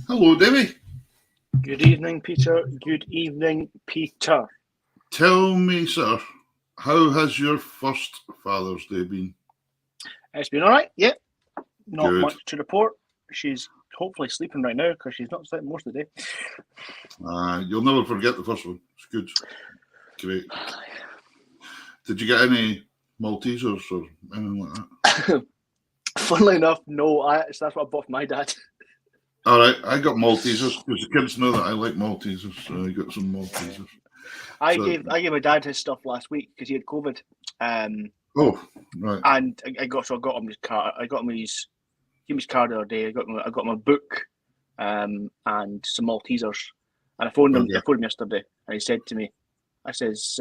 Hello, Davy. Good evening, Peter. Good evening, Peter. Tell me, sir, how has your first Father's Day been? It's been all right, yeah. Not Good. much to report. She's hopefully sleeping right now because she's not sleeping most of the day. You'll never forget the first one. It's good. Great. Did you get any Maltesers or anything like that? Funnily enough, no. That's what I bought for my dad. All right, I got Maltesers because the kids know that I like Maltesers, so I got some Maltesers. I gave my dad his stuff last week because he had COVID. Oh, right. And I got him his card. I got him his card the other day. I got him a book, and some Maltesers. And I phoned him. Okay. I phoned him yesterday, and he said to me, "I says,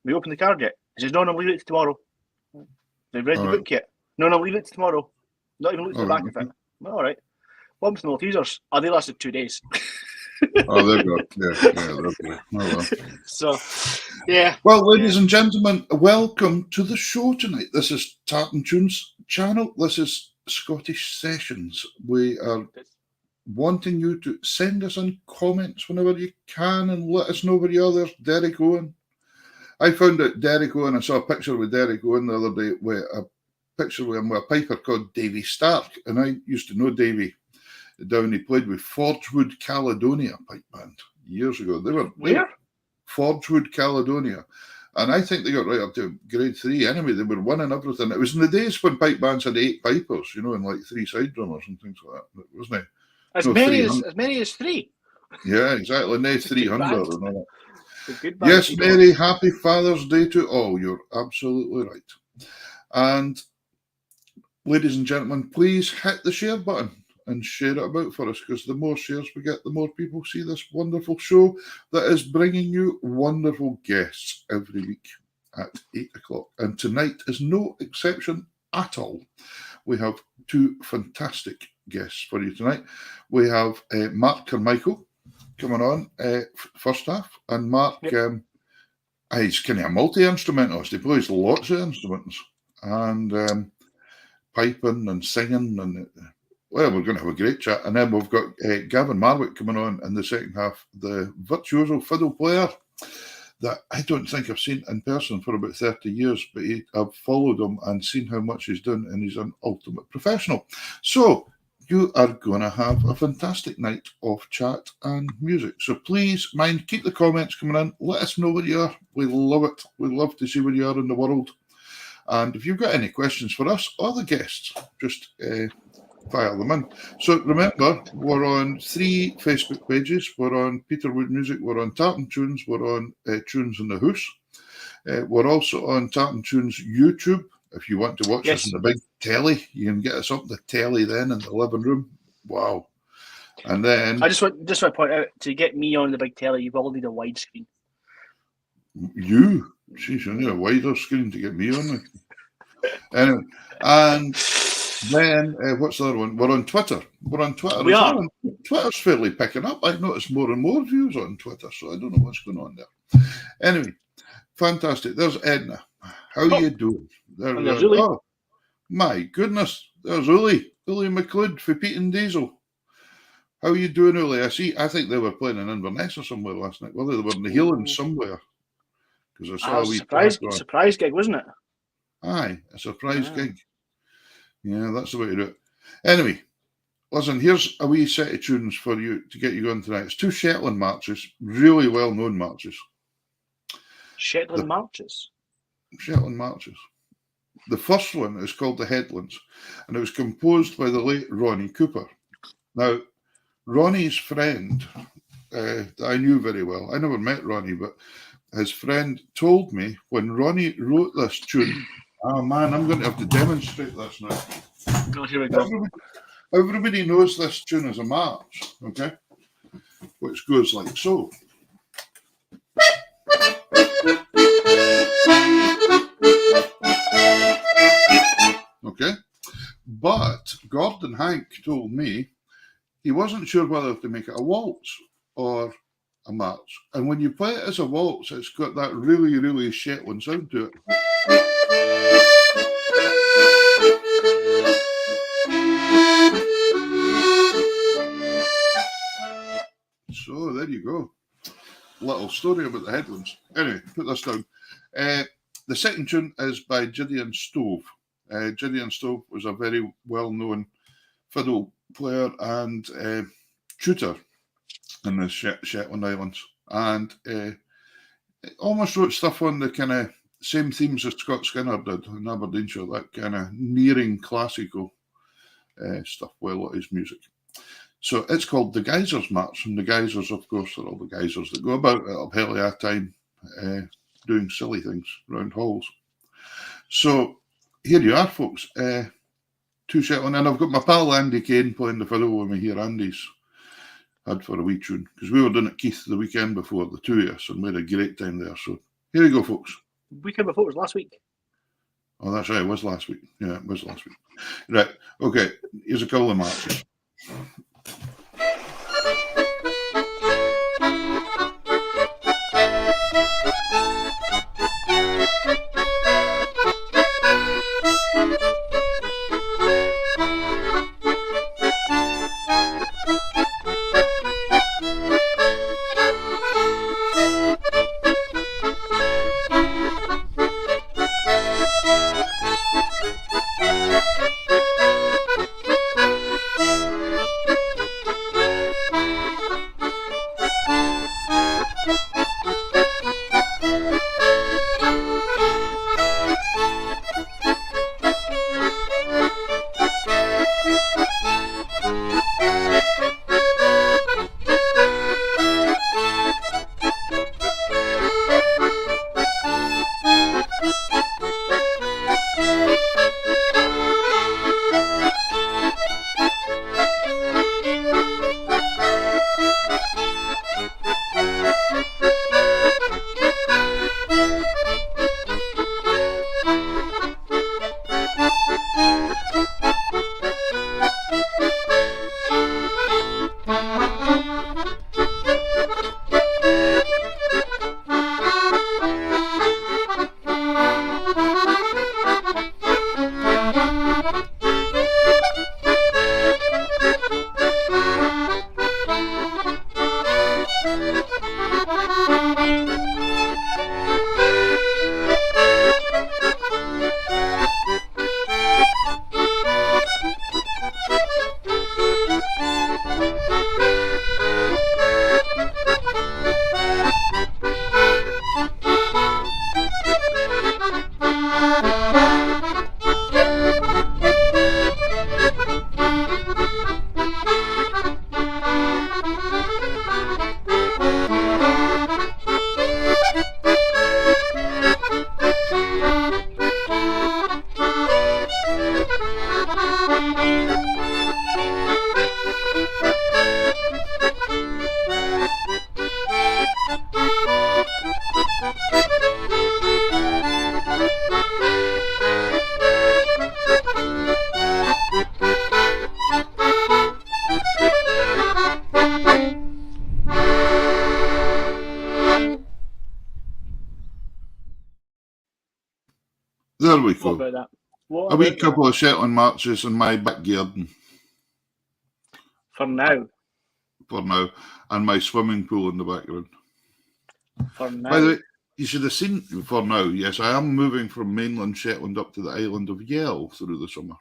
we opened the card yet?" He says, "No, I'm leaving it to tomorrow." They've read the book yet? No, I'm leaving it to tomorrow. Not even looked at the back of it. Well, all right. What happened to the Maltesers? Oh, they lasted 2 days. Oh, there you go. Yeah, there we go. Oh, well. So, yeah. Well, ladies and gentlemen, welcome to the show tonight. This is Tartan Tunes channel. This is Scottish Sessions. We are wanting you to send us in comments whenever you can and let us know where you are. There's Derek Owen. I found out Derek Owen. I saw a picture with Derek Owen the other day with a picture with him with a piper called Davy Stark. And I used to know Davy down. He played with Forgewood Caledonia pipe band years ago. They were Forgewood Caledonia, and I think they got right up to grade 3. Anyway, they were winning everything. It was in the days when pipe bands had 8 pipers, and like 3 side drummers and things like that, wasn't it? As many as 3. Yeah, exactly. No 300 and all that. Yes, people. Mary, happy Father's Day to all. You're absolutely right. And ladies and gentlemen, please hit the share button and share it about for us, because the more shares we get, the more people see this wonderful show that is bringing you wonderful guests every week at 8 o'clock. And tonight is no exception at all. We have 2 fantastic guests for you tonight. We have Mark Carmichael coming on first half, and Mark He's kind of a multi-instrumentalist. He plays lots of instruments and piping and singing. And well, we're going to have a great chat. And then we've got Gavin Marwick coming on in the second half, the virtuoso fiddle player that I don't think I've seen in person for about 30 years, but I've followed him and seen how much he's done, and he's an ultimate professional. So you are going to have a fantastic night of chat and music. So please, mind, keep the comments coming in. Let us know where you are. We love it. We love to see where you are in the world. And if you've got any questions for us or the guests, just fire them in. So remember, we're on 3 Facebook pages. We're on Peterwood Music, we're on Tartan Tunes, we're on Tunes in the House. We're also on Tartan Tunes YouTube. If you want to watch us on the big telly, you can get us up the telly then in the living room. Wow. And then I just want to point out, to get me on the big telly, you will need a widescreen. You? Jeez, you need a wider screen to get me on it. Anyway, and then, what's the other one? We're on Twitter. We're on Twitter. We are. Twitter's fairly picking up. I've noticed more and more views on Twitter, so I don't know what's going on there. Anyway, fantastic. There's Edna. How you doing? There's Uli. Oh, my goodness. There's Uli. Uli McLeod for Pete and Diesel. How you doing, Uli? I think they were playing in Inverness or somewhere last night. Well, they were in the Highlands somewhere. Because I saw a wee surprise gig, wasn't it? Aye, a surprise gig. Yeah, that's the way to do it. Anyway, listen, here's a wee set of tunes for you to get you going tonight. It's 2 Shetland marches, really well-known marches. Shetland marches? Shetland marches. The first one is called The Headlands, and it was composed by the late Ronnie Cooper. Now, Ronnie's friend, that I knew very well, I never met Ronnie, but his friend told me when Ronnie wrote this tune, oh man, I'm going to have to demonstrate this now. Oh, here we go. Everybody knows this tune as a march, okay? Which goes like so. Okay? But Gordon Hank told me he wasn't sure whether to make it a waltz or a march. And when you play it as a waltz, it's got that really, really Shetland sound to it. So there you go. Little story about the Headlands. Anyway, put this down. The second tune is by Gideon Stove. Gideon Stove was a very well-known fiddle player and tutor in the Shetland Islands, and almost wrote stuff on the kind of same themes as Scott Skinner did in Aberdeenshire, that kind of nearing classical stuff, well, his music. So it's called the Geysers March, and the Geysers, of course, are all the geysers that go about at Abhelia time doing silly things around halls. So here you are, folks. 2 Shetland, and I've got my pal Andy Kane playing the fiddle with me here. Andy's had for a wee tune, because we were down at Keith the weekend before, the 2 of us, and we had a great time there. So here you go, folks. Weekend before was last week. Oh, that's right, it was last week. Yeah, it was last week. Right, okay, here's a couple of marches. There we What go. about that? A wee couple of Shetland marches in my back garden. For now. For now. And my swimming pool in the background. For now. By the way, you should have seen, for now, yes, I am moving from mainland Shetland up to the island of Yell through the summer.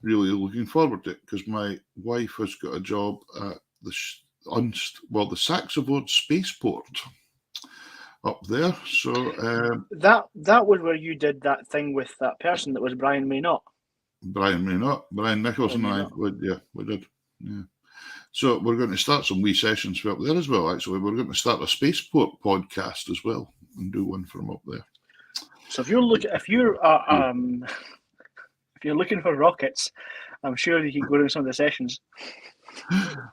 Really looking forward to it, because my wife has got a job at the Saxavord Spaceport up there. So that was where you did that thing with that person that was Brian Maynott. Brian Nichols and I, we did. Yeah. So we're going to start some wee sessions for up there as well. Actually, we're going to start a spaceport podcast as well and do one from up there. So if you're looking for rockets, I'm sure you can go to some of the sessions.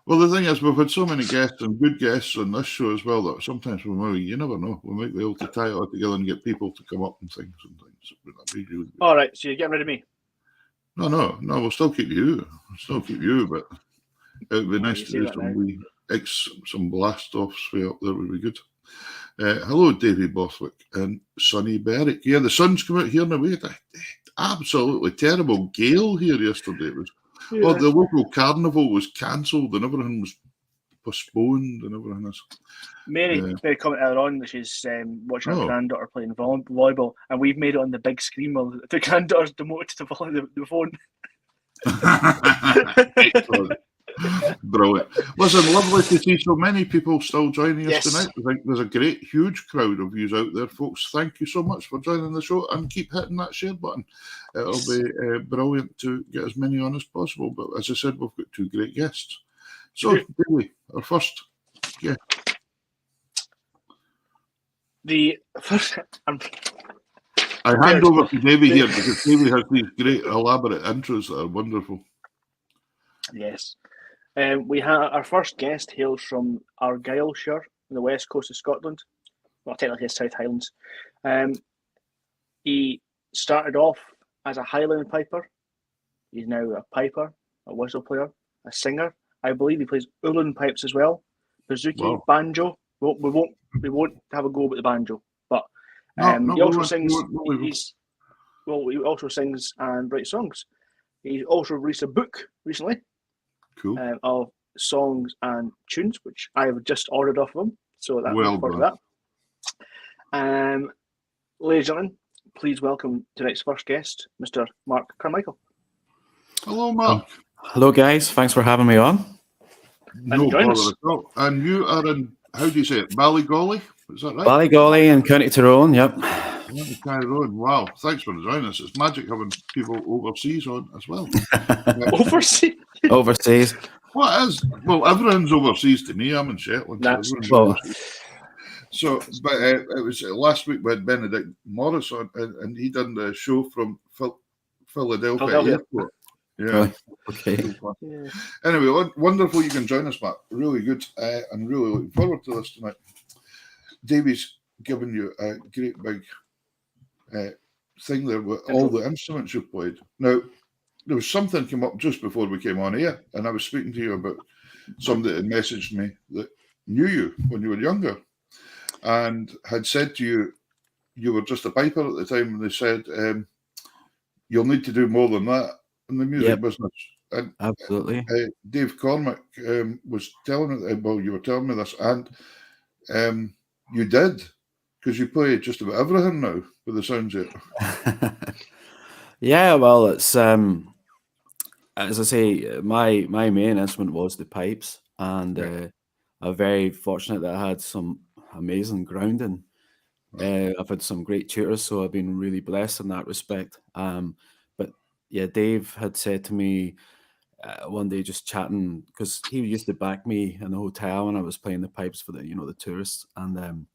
Well, the thing is, we've had so many guests and good guests on this show as well that sometimes you never know. We might be able to tie it all together and get people to come up and things sometimes. All right, so you're getting rid of me? No, we'll still keep you. But it would be nice to do some blast-offs way up there. Would be good. Hello, Davy Bothwick and Sonny Berwick. Yeah, the sun's come out here now. We had an absolutely terrible gale here yesterday. It was, the local carnival was cancelled and everything was postponed and everything else. Mary made a comment earlier on that she's watching her granddaughter playing volleyball, and we've made it on the big screen while the granddaughter's demoted to the phone. Brilliant. Listen, lovely to see so many people still joining us tonight. I think there's a great, huge crowd of yous out there, folks. Thank you so much for joining the show, and keep hitting that share button. It'll be brilliant to get as many on as possible. But as I said, we've got two great guests. So, Davey, our first guest. The first... I hand over to Davey here because Davey has these great, elaborate intros that are wonderful. Yes. We have our first guest hails from Argyllshire, on the west coast of Scotland. Well, technically it's South Highlands. He started off as a Highland piper. He's now a piper, a whistle player, a singer. I believe he plays uilleann pipes as well, bouzouki, banjo. We won't have a go about the banjo, but he also sings. He also sings and writes songs. He also released a book recently. Cool. Of songs and tunes, which I have just ordered off of him. So that's part of that. Ladies and gentlemen, please welcome tonight's first guest, Mr. Mark Carmichael. Hello, Mark. Hello, guys. Thanks for having me on. No bother at all. And you are in, how do you say it, Ballygolly? Is that right? Ballygolly in County Tyrone, yep. Tyrone. Wow, thanks for joining us. It's magic having people overseas on as well. Overseas. Well, everyone's overseas to me. I'm in Shetland. So, but it was last week we had Benedict Morris on, and he done the show from Philadelphia Airport. Yeah. Okay. Yeah. Anyway, wonderful you can join us, Matt. Really good. I'm really looking forward to this tonight. Davey's given you a great big thing there with all the instruments you've played. Now, there was something came up just before we came on here, and I was speaking to you about somebody that messaged me that knew you when you were younger and had said to you, you were just a piper at the time, and they said, you'll need to do more than that in the music business. And, absolutely. Dave Cormack was telling me, well, you were telling me this, and you did, because you play just about everything now with the sounds of it. Yeah, well, it's as I say, my main instrument was the pipes, and I'm very fortunate that I had some amazing grounding. I've had some great tutors, so I've been really blessed in that respect. But yeah, Dave had said to me one day, just chatting, because he used to back me in the hotel when I was playing the pipes for the tourists, and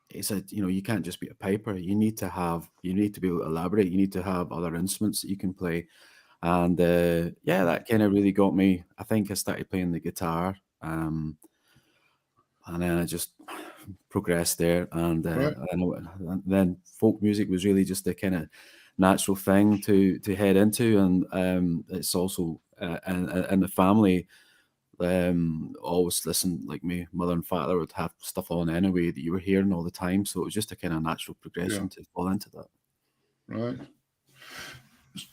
he said, you can't just be a piper. You need to be able to elaborate. You need to have other instruments that you can play. And that kind of really got me. I think I started playing the guitar, and then I just progressed there. And then folk music was really just a kind of natural thing to head into. And it's also in the family. Always listen, like my mother and father would have stuff on anyway that you were hearing all the time, so it was just a kind of natural progression to fall into that. Right.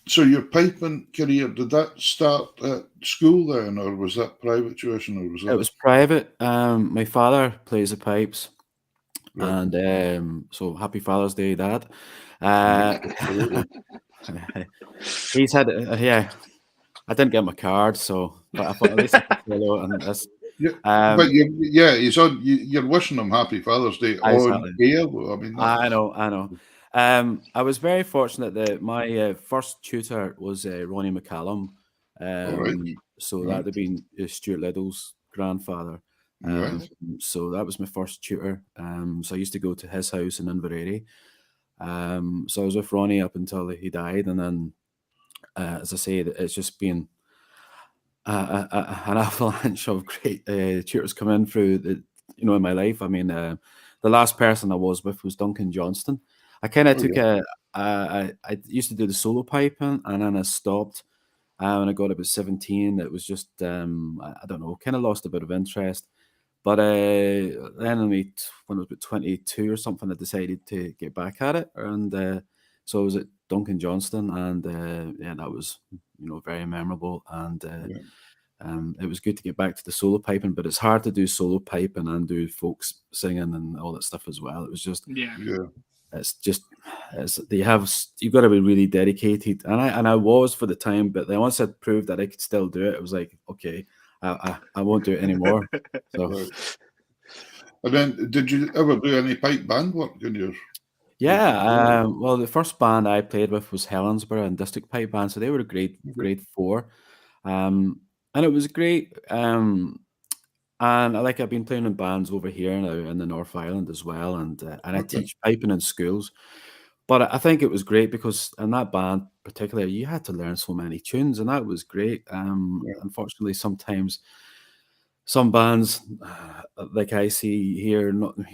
So your piping career, did that start at school then, or was that private tuition, or was It that was private. My father plays the pipes, right? and so happy Father's Day, Dad. Uh, Absolutely. he's had, yeah. I didn't get my card, so but I thought at least I could follow and this. Yeah, but he's on. You're wishing him Happy Father's Day on Exactly. air, though. I mean, I know. I was very fortunate that my first tutor was Ronnie McCallum. all right, So right, that'd have been Stuart Liddell's grandfather. right. So that was my first tutor. So I used to go to his house in Inverary. So I was with Ronnie up until he died, and then, as I say, it's just been an avalanche of great tutors come in through the, in my life. I mean, the last person I was with was Duncan Johnston. I kind of Oh, took yeah. I used to do the solo piping, and then I stopped. When I got about 17, it was just I don't know, kind of lost a bit of interest. But then when I was about 22 or something, I decided to get back at it, and so I was at Duncan Johnston, and yeah, that was very memorable, and it was good to get back to the solo piping. But it's hard to do solo piping and do folks singing and all that stuff as well. It was just Yeah. you've got to be really dedicated, and I was for the time, but then once I proved that I could still do it, it was like, okay, I won't do it anymore. So Right. And then, did you ever do any pipe band work in your? yeah, well, the first band I played with was Helensburgh and District Pipe Band, so they were a grade 4, and it was great. And I've been playing in bands over here now in the North Island as well, and I Okay. teach piping in schools. But I think it was great because in that band particularly, you had to learn so many tunes, and that was great. Unfortunately, sometimes some bands, like I see here,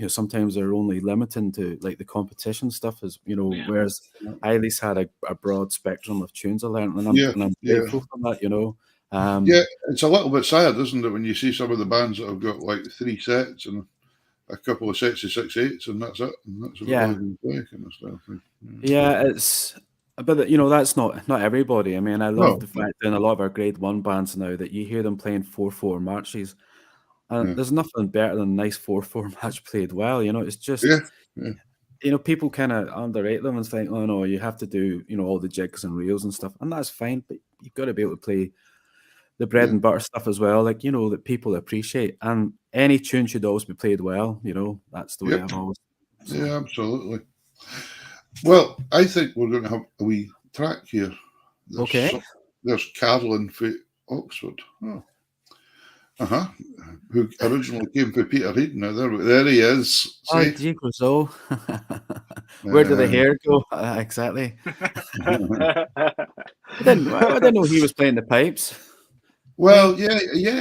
sometimes they're only limiting to like the competition stuff, Yeah. whereas I at least had a broad spectrum of tunes I learned, and I'm Yeah. grateful for that. Yeah, it's a little bit sad, isn't it, when you see some of the bands that have got like 3 sets and a couple of sets of 6/8, and that's it. And that's Yeah. all they can play, kind of stuff. Yeah, but that's not everybody. I mean, I love the fact that in a lot of our grade 1 bands now that you hear them playing 4/4 marches, and Yeah. there's nothing better than a nice 4/4 match played well. It's just people kind of underrate them and think, oh no, you have to do all the jigs and reels and stuff, and that's fine, but you've got to be able to play the bread and butter stuff as well, like that people appreciate. And any tune should always be played well. That's the way I've always. Yeah, absolutely. Well, I think we're going to have a wee track here. There's Carolyn for Oxford. Oh. Who originally came for Peter Reid. Now there he is. Oh, gee, so where did the hair go? Exactly. I didn't know he was playing the pipes. Well, yeah.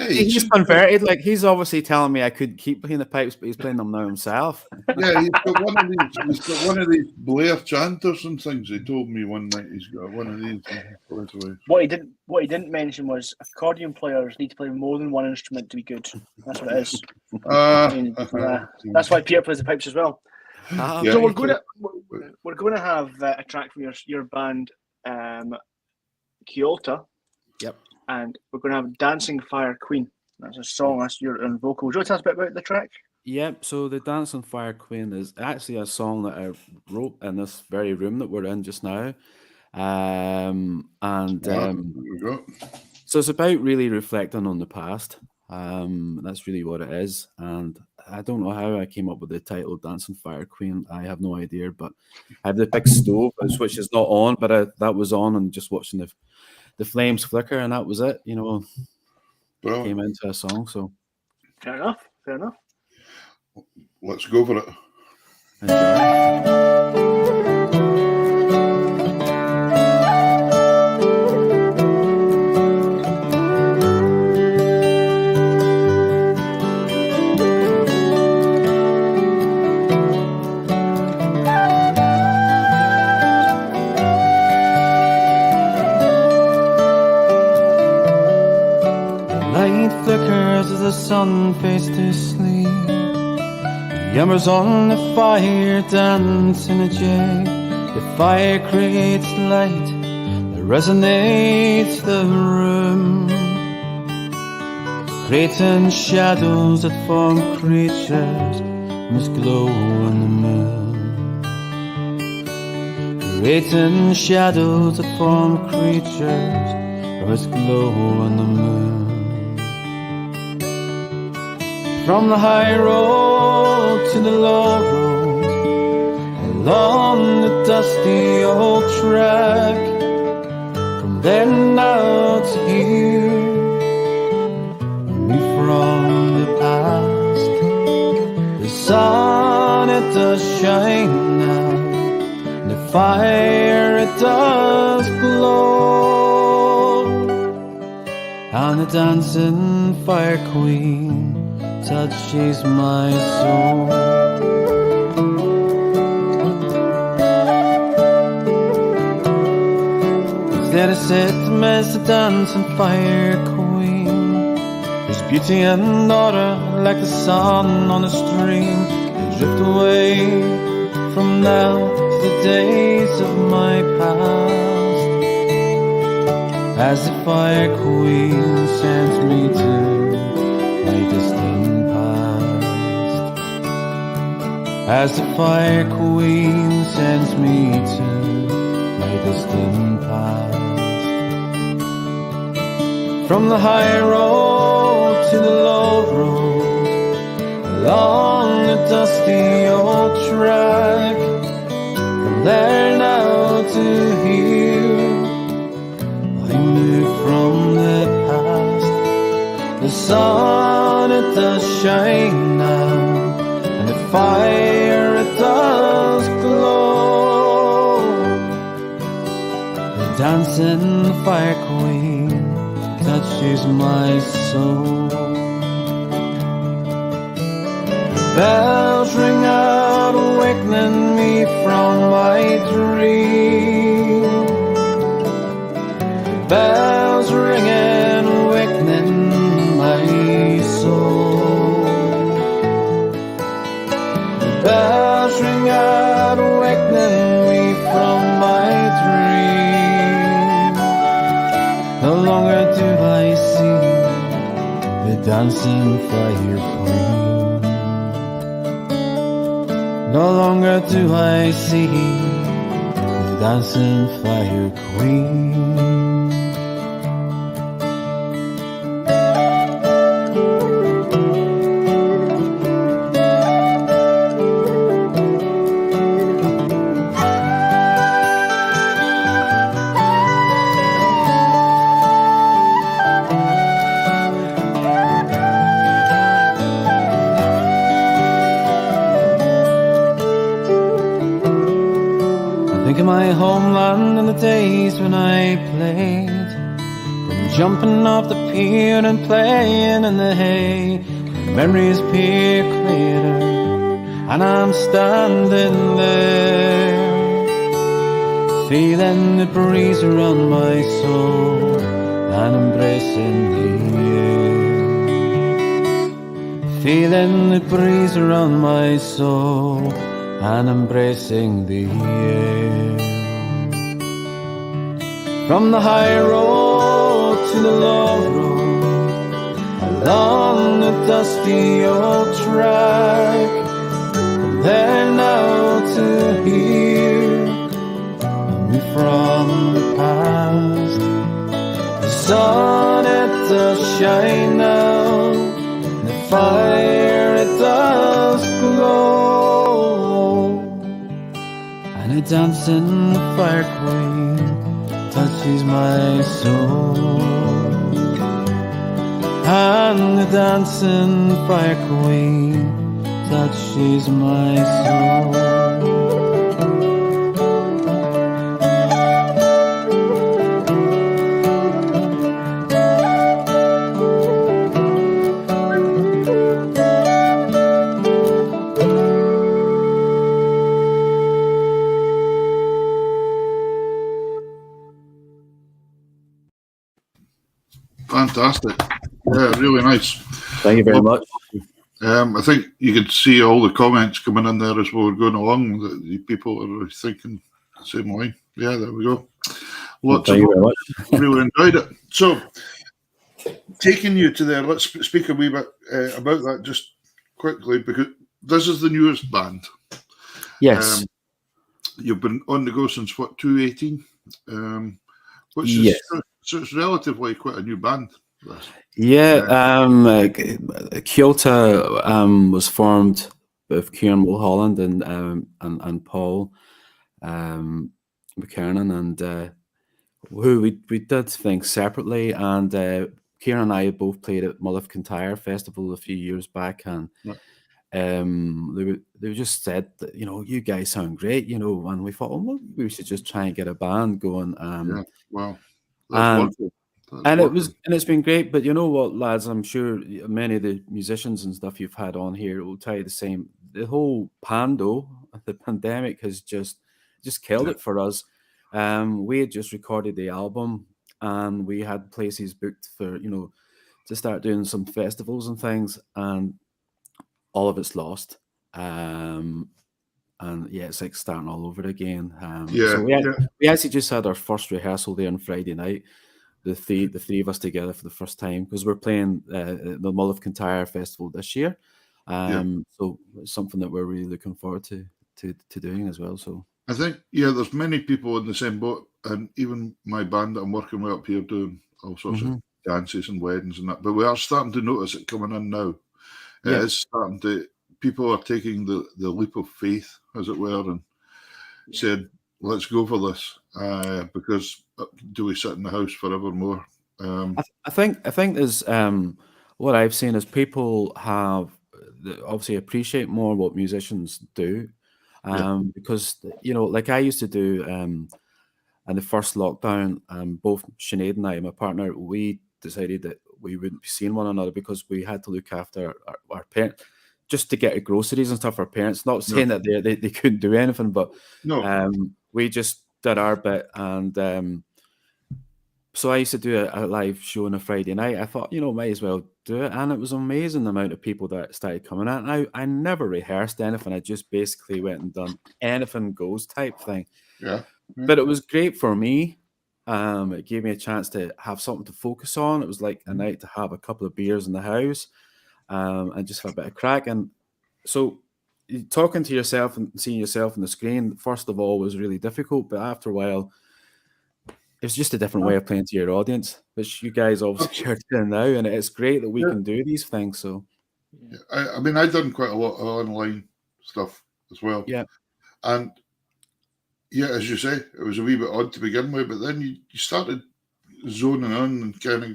He's converted. Like, he's obviously telling me I could keep playing the pipes, but he's playing them now himself. Yeah, he's got one of these Blair chanters and things. He told me one night he's got one of these. What he didn't mention was accordion players need to play more than one instrument to be good. That's what it is. That's why Peter plays the pipes as well. So we're going to have a track from your band, Kyoto. Yep. And we're going to have Dancing Fire Queen. That's a song. That's your own vocal. Would you tell us a bit about the track? Yep. So the Dancing Fire Queen is actually a song that I wrote in this very room that we're in just now. So it's about really reflecting on the past. That's really what it is. And I don't know how I came up with the title Dancing Fire Queen. I have no idea, but I have the big stove, which is not on, but that was on, and just watching the flames flicker, and that was it. Came into a song. So fair enough. Let's go for it. Enjoy. Flickers as the sun fades to sleep. The embers on the fire dance in a jig. The fire creates light that resonates the room, creating shadows that form creatures must glow in the moon, creating shadows that form creatures must glow in the moon. From the high road to the low road, along the dusty old track, from there now to here, me from the past. The sun, it does shine now, and the fire, it does glow, and the dancing fire queen touches my soul. There I sit as the dancing fire queen. There's beauty and order like the sun on a stream. They drift away from now to the days of my past, as the fire queen sends me to my distant past, as the fire queen sends me to my distant past. From the high road to the low road, along the dusty old track, from there now to here, I move from the past. The sun, it does shine now, and the fire, it does glow. The dancing fire queen touches my soul. The bells ring out, awakening me from my dream. The bells ringing, awakening my soul. The bells ring out, awakening me from my dream. No longer do I see the dancing fire queen. No longer do I see the dancing fire queen. My homeland and the days when I played, from jumping off the pier and playing in the hay. Memories appear clearer, and I'm standing there, feeling the breeze around my soul and embracing the air, feeling the breeze around my soul and embracing the air. From the high road to the low road, along the dusty old track, from there now to here, me from the past. The sun, it does shine now, and the fire, it does glow, and a dancing fire queen touches my soul, and the dancing fire queen touches my soul. Fantastic. Yeah, really nice. Thank you very much. I think you could see all the comments coming in there as we were going along. The people are thinking Same line. Yeah, there we go. Well, Lots of thank you very much. really enjoyed it. So, taking you to there, let's speak a wee bit about that just quickly, because this is the newest band. Yes. You've been on the go since what, 2018? Which Yes. is so it's relatively quite a new band. This. Yeah. Kyoto was formed with Kieran Mulholland and Paul McKernan, and who we did things separately, and Kieran and I both played at Mull of Kintyre Festival a few years back, and they just said that, you know, you guys sound great, you know, and we thought, oh, well, we should just try and get a band going. Yeah, wow, that's wonderful. It's been great. But you know what, lads, I'm sure many of the musicians and stuff you've had on here will tell you the same. The whole the pandemic has just killed it for us. We had just recorded the album, and we had places booked for, you know, to start doing some festivals and things, and all of it's lost. And yeah, it's like starting all over again. So we actually just had our first rehearsal there on Friday night, the three of us together for the first time, because we're playing the Mull of Kintyre Festival this year. So it's something that we're really looking forward to doing as well. So I think, there's many people in the same boat, and even my band that I'm working with up here doing all sorts of dances and weddings and that. But we are starting to notice it coming in now. It is starting to. People are taking the leap of faith, as it were, and said, "Let's go for this," because do we sit in the house forevermore? I think there's what I've seen is people have obviously appreciate more what musicians do. Because, you know, like I used to do in the first lockdown, both Sinead and I, my partner, we decided that we wouldn't be seeing one another because we had to look after our parents, just to get groceries and stuff for our parents. Not saying that they couldn't do anything, but we just did our bit. And so I used to do a live show on a Friday night. I thought, you know, might as well do it. And it was an amazing amount of people that started coming out. And I never rehearsed anything. I just basically went and done anything goes type thing. But it was great for me. It gave me a chance to have something to focus on. It was like a night to have a couple of beers in the house and just have a bit of crack. And so talking to yourself and seeing yourself on the screen, first of all, was really difficult. But after a while, it's just a different way of playing to your audience, which you guys obviously are doing now. And it's great that we can do these things. So, I mean, I've done quite a lot of online stuff as well. Yeah. And as you say, it was a wee bit odd to begin with, but then you started zoning in and kind of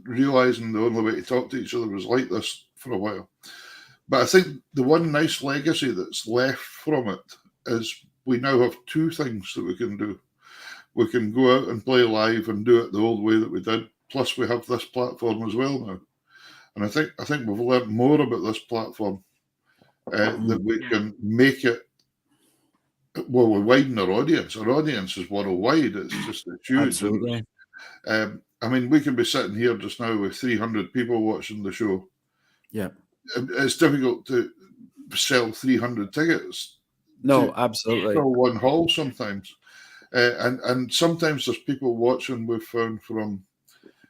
realizing the only way to talk to each other was like this for a while. But I think the one nice legacy that's left from it is we now have two things that we can do. We can go out and play live and do it the old way that we did. Plus, we have this platform as well now, and I think we've learned more about this platform that we can make it. Well, we widen our audience. Our audience is worldwide. It's huge. Absolutely. I mean, we can be sitting here just now with 300 people watching the show. Yeah, it's difficult to sell 300 tickets. No, absolutely. For one hall sometimes. And sometimes there's people watching we've found from,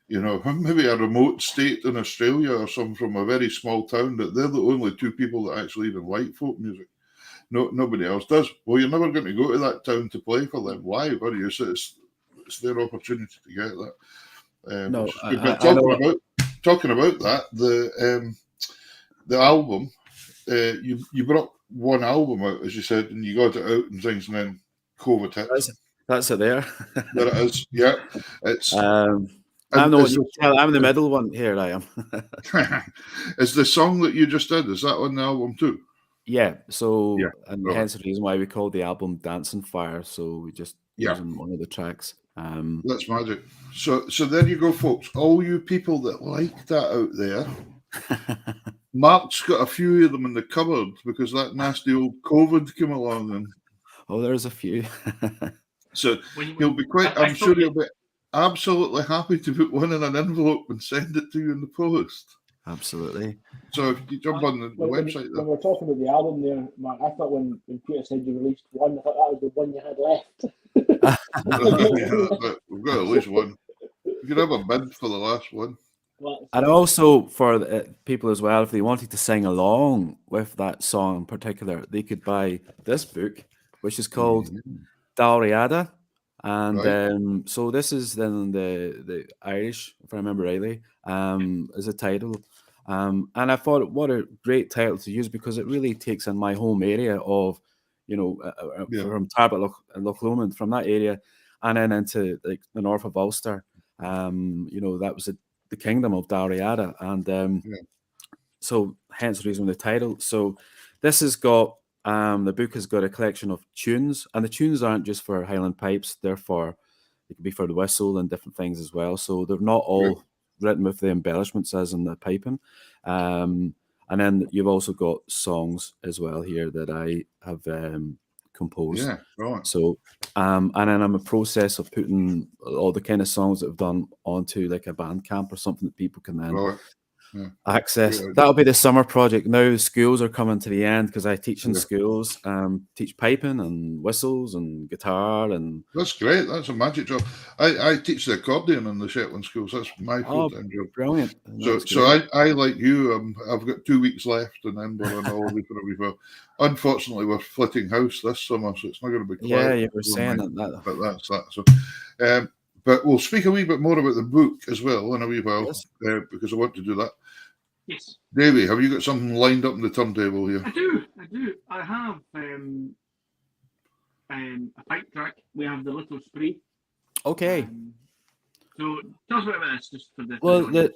you know, maybe a remote state in Australia or some from a very small town, that they're the only two people that actually even like folk music. Nobody else does. Well, you're never going to go to that town to play for them live, are you? So it's their opportunity to get that. Talking about that, the album, you brought one album out, as you said, and you got it out and things, and then COVID hit. That's it there. There it is. Yeah. It's I'm the middle one here. I am. Is the song that you just did, is that on the album too? Yeah. So and hence the reason why we called the album Dancing Fire. So we just using one of the tracks. That's magic. So there you go, folks. All you people that like that out there. Mark's got a few of them in the cupboard because that nasty old COVID came along and there's a few. So he'll be I'm sure he'll be absolutely happy to put one in an envelope and send it to you in the post. Absolutely. So if you jump on the website when there. we're talking about the album there, Mark, I thought when Peter said you released one, I thought that was the one you had left. We've got at least one. You could have a bid for the last one. And also for people as well, if they wanted to sing along with that song in particular, they could buy this book, which is called Dalriada. And so this is then the Irish, if I remember rightly, as a title. And I thought, what a great title to use, because it really takes in my home area of, from Tarbert and Loch Lomond, from that area, and then into like the north of Ulster. That was the kingdom of Dalriada, and so hence the reason the title. So this has got the book has got a collection of tunes, and the tunes aren't just for Highland pipes; they could be for the whistle and different things as well. So they're not all written with the embellishments as in the piping. And then you've also got songs as well here that I have composed. Yeah, right. So, and then I'm in a process of putting all the kind of songs that I've done onto like a Bandcamp or something that people can then access. Yeah. That'll be the summer project. Now schools are coming to the end because I teach in schools, teach piping and whistles and guitar, and that's great. That's a magic job. I teach the accordion in the Shetland schools. That's my full-time job. Brilliant. So I like you. I've got 2 weeks left, and then we're on holiday for a wee while. Unfortunately, we're flitting house this summer, so it's not going to be quiet. Yeah, you were saying that. But that's that. So, but we'll speak a wee bit more about the book as well in a wee while, because I want to do that. Yes. Davey, have you got something lined up on the turntable here? I do. I have a pipe track. We have the Little Spree. Okay. So tell us about this, just for the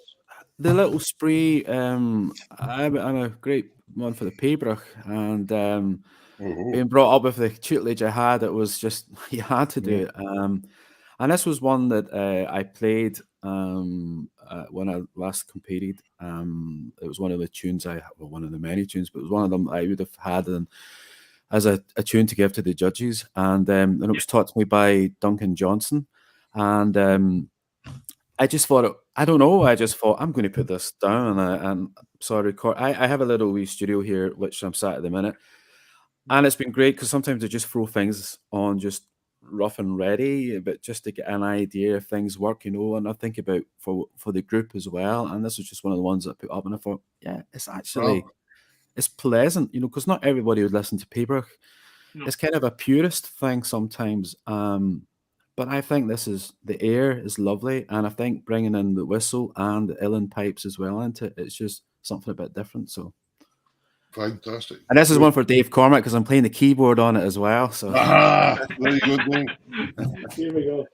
the Little Spree. I'm a great one for the Pabroch, and being brought up with the tutelage I had, it was just you had to do it. And this was one that I played when I last competed. It was one of the tunes one of the many tunes, but it was one of them I would have had as a tune to give to the judges. And it was taught to me by Duncan Johnson. And I just thought, I just thought I'm going to put this down and so I record. I have a little wee studio here, which I'm sat at the minute. And it's been great because sometimes I just throw things on just rough and ready, but just to get an idea if things work, and I think about for the group as well. And this was just one of the ones that I put up, and I thought, it's actually it's pleasant, because not everybody would listen to Pabroch. No. It's kind of a purist thing sometimes, but I think the air is lovely, and I think bringing in the whistle and the uilleann pipes as well into it, it's just something a bit different. So. Fantastic. And this is one for Dave Cormack because I'm playing the keyboard on it as well. So very good, Dave. Here we go.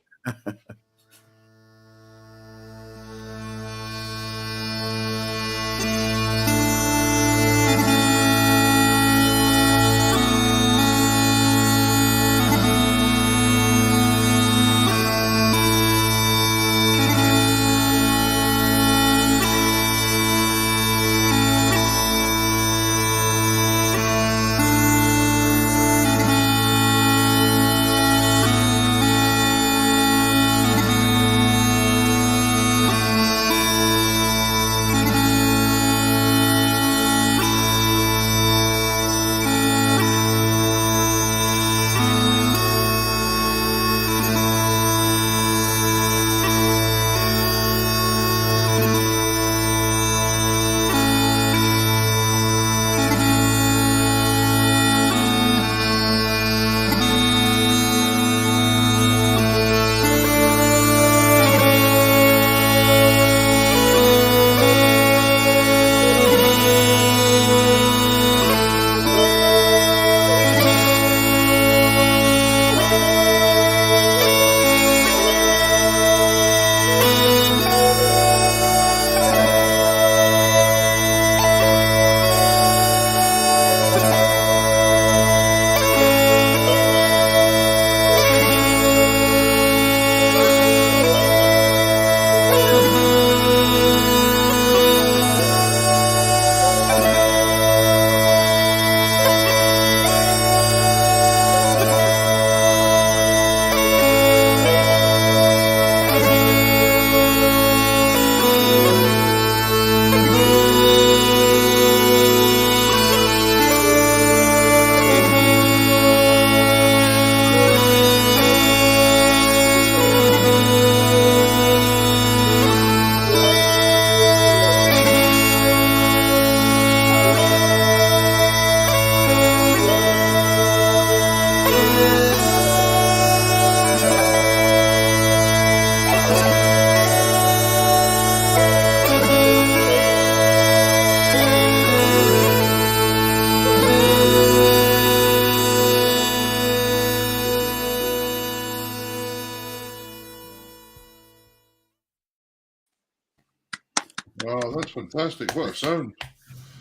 Oh, that's fantastic! What a sound!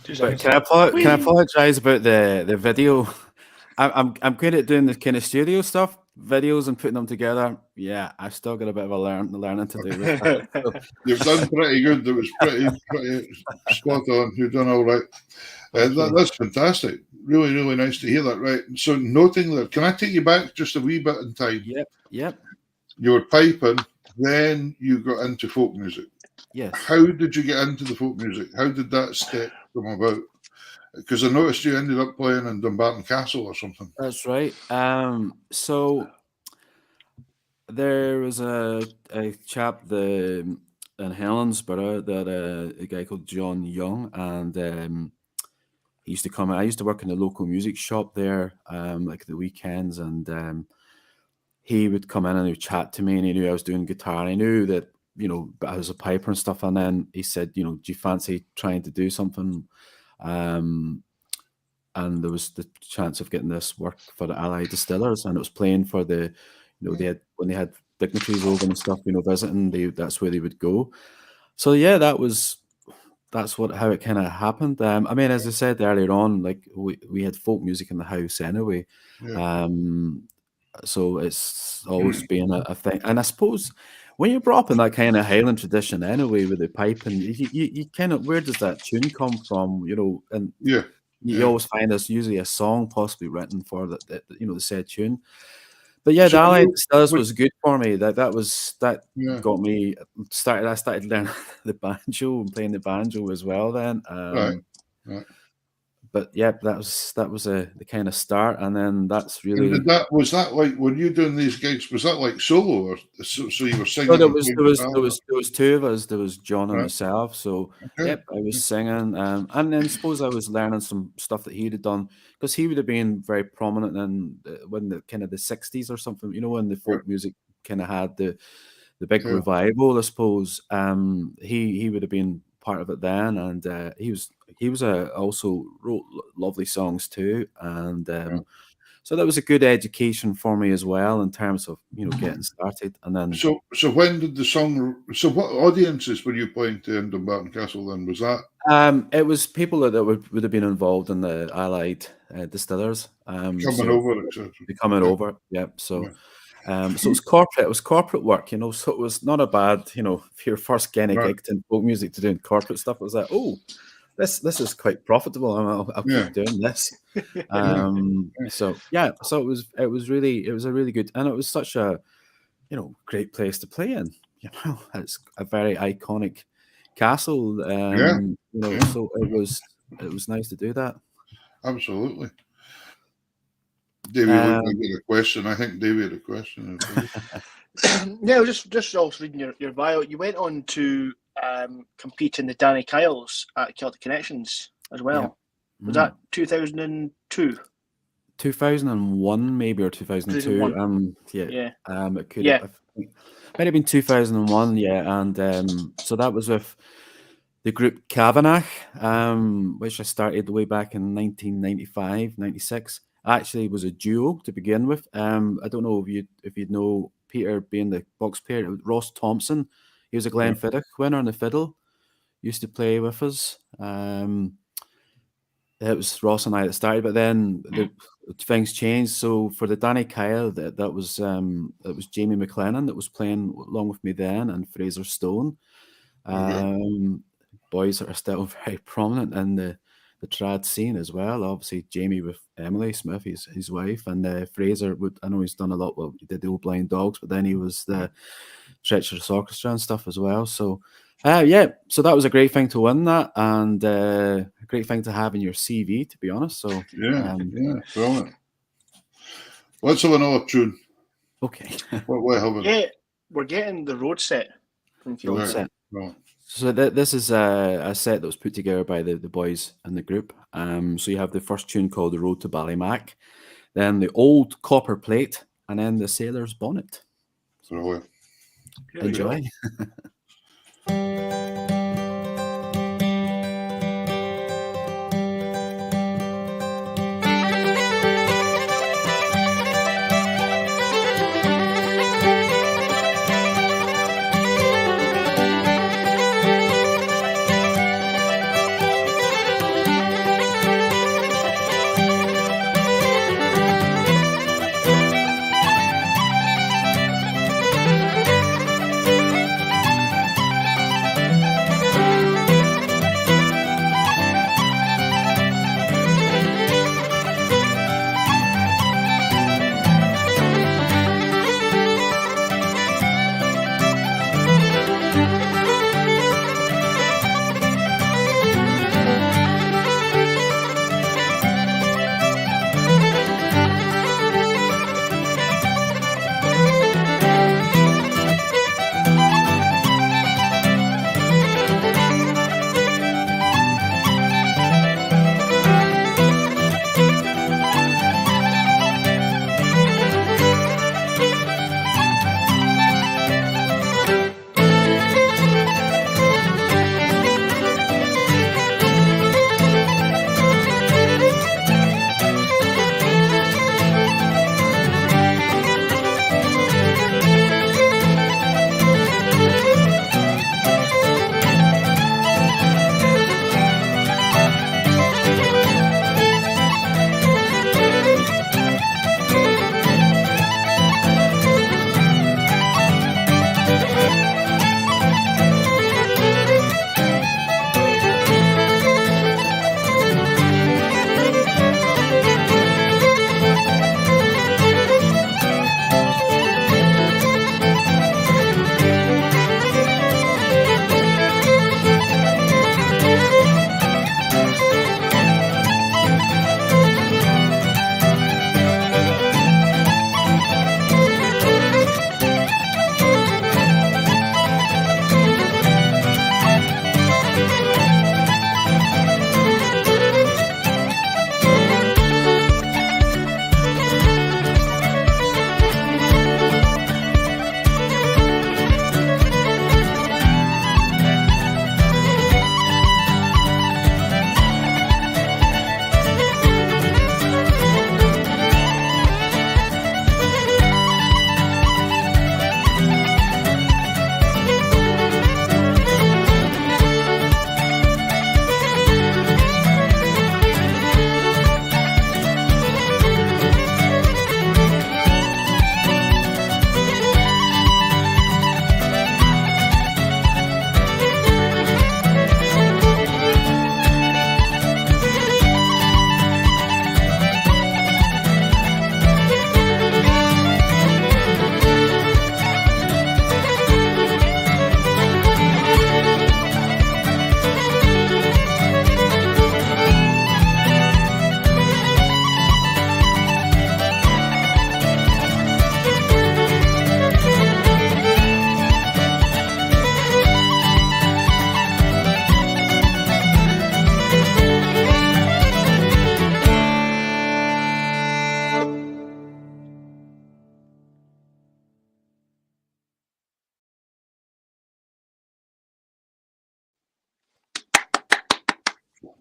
But can I apologise about the video? I'm good at doing the kind of studio stuff, videos and putting them together. Yeah, I've still got a bit of a learning to do with that. You've done pretty good. That was pretty spot on. You've done all right. That's fantastic. Really, really nice to hear that. Right. So, noting that, can I take you back just a wee bit in time? Yep. You were piping, then you got into folk music. Yes. How did you get into the folk music? How did that step come about? Because I noticed you ended up playing in Dumbarton Castle or something. That's right. So there was a chap in Helensburgh that a guy called John Young, and he used to come. I used to work in the local music shop there, like the weekends, and he would come in and he would chat to me, and he knew I was doing guitar, and he knew that I was a piper and stuff. And then he said, do you fancy trying to do something? And there was the chance of getting this work for the Allied Distillers, and it was playing for the, they had, when they had dignitaries over and stuff, visiting, that's where they would go. So yeah, that's how it kind of happened. I mean, as I said earlier on, like we had folk music in the house anyway. Yeah. So it's always been a thing. And I suppose when you're brought up in that kind of Highland tradition anyway, with the piping, you kind of, where does that tune come from? And you always find there's usually a song possibly written for the said tune. But yeah, the Allied Distillers was good for me. That got me started. I started learning the banjo and playing the banjo as well then. Right. But yeah, that was the kind of start, and then that's really. And was that like when you doing these gigs? Was that like solo, or so you were singing? No, there was two of us. There was John and myself. So yep, I was singing, and then suppose I was learning some stuff that he'd have done, because he would have been very prominent in when the kind of the 60s or something. when the folk music kind of had the big revival, I suppose. He would have been part of it then, and he was also wrote lovely songs too, and so that was a good education for me as well in terms of getting started. And then so when did the song? So what audiences were you playing to in Dumbarton Castle then? Was that? It was people that would have been involved in the Allied Distillers, coming over, etc. Coming over, yep. So. So it was corporate work, so it was not a bad, if you're first getting a gig in folk music to doing corporate stuff, it was like, oh, this is quite profitable. I'll keep doing this. So it was a really good, and it was such a, great place to play in. It's a very iconic castle. So it was nice to do that. Absolutely. Davey, I think Davey had a question. Yeah, I was just also reading your bio. You went on to compete in the Danny Kyles at Celtic Connections as well. Yeah. Was that 2002? 2001 maybe, or 2002. 2001. It could have, might have been 2001. Yeah, and so that was with the group Kavanagh, which I started way back in 1995, 96. Actually was a duo to begin with. I don't know if you'd know Peter being the box player. Ross Thompson, he was a Glenfiddich winner on the fiddle, used to play with us. It was Ross and I that started, but then things changed. So for the Danny Kyle, that was Jamie McLennan that was playing along with me then, and Fraser Stone. Boys that are still very prominent in the trad scene as well. Obviously Jamie with Emily Smith, his wife, and Fraser I know he's done a lot. Well, he did the Old Blind Dogs, but then he was the Treacherous Orchestra and stuff as well. So so that was a great thing to win that, and a great thing to have in your CV, to be honest. So brilliant. Let's have another tune. Okay. What have we? We're getting the road set from Road set. Right. So this is a set that was put together by the boys in the group. So you have the first tune called The Road to Ballymac, then the Old Copper Plate, and then the Sailor's Bonnet. So enjoy.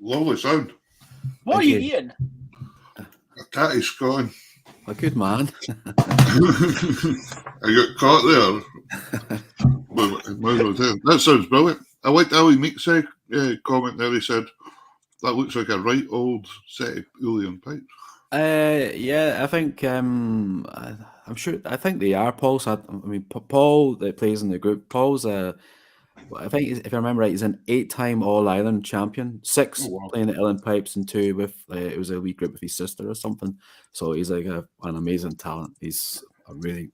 Lovely sound. What are Thank you you. eating? A catty Scotland. A good man. I got caught there. That sounds brilliant. I liked Ali Meek's comment there. He said, that looks like a right old set of Uilleann pipes. Yeah, I think I'm sure. I think they are. Paul. Paul that plays in the group. Paul's I think if I remember right, he's an 8-time All Ireland champion. 6 Oh, wow. playing the Uilleann pipes and 2 with it was a wee group with his sister or something. So he's like an amazing talent. He's a really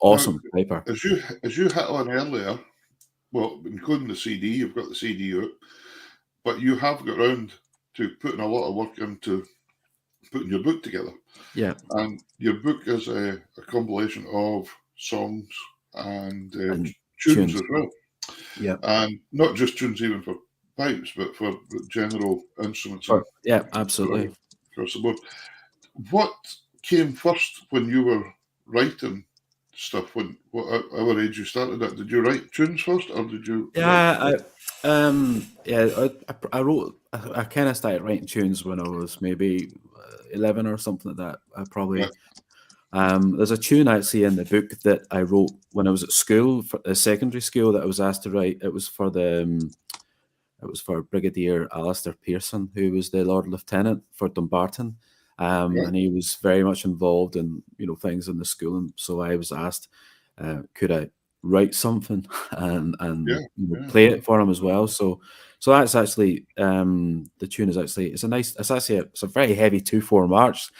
awesome piper. As you hit on earlier, well, including the CD, you've got the CD out, but you have got round to putting a lot of work into putting your book together. Yeah. And your book is a compilation of songs and tunes as well. Yeah. And not just tunes even for pipes, but for general instruments. Yeah, absolutely. Across the board. What came first when you were writing stuff? What age you started at? Did you write tunes first, or did you? Yeah, I wrote. I kind of started writing tunes when I was maybe 11 or something like that. I probably. Yeah. There's a tune actually in the book that I wrote when I was at school, for secondary school, that I was asked to write. It was for Brigadier Alistair Pearson, who was the Lord Lieutenant for Dumbarton, and he was very much involved in things in the school, and so I was asked, could I write something and play it for him as well. So that's actually the tune is actually it's a very heavy 2/4 march.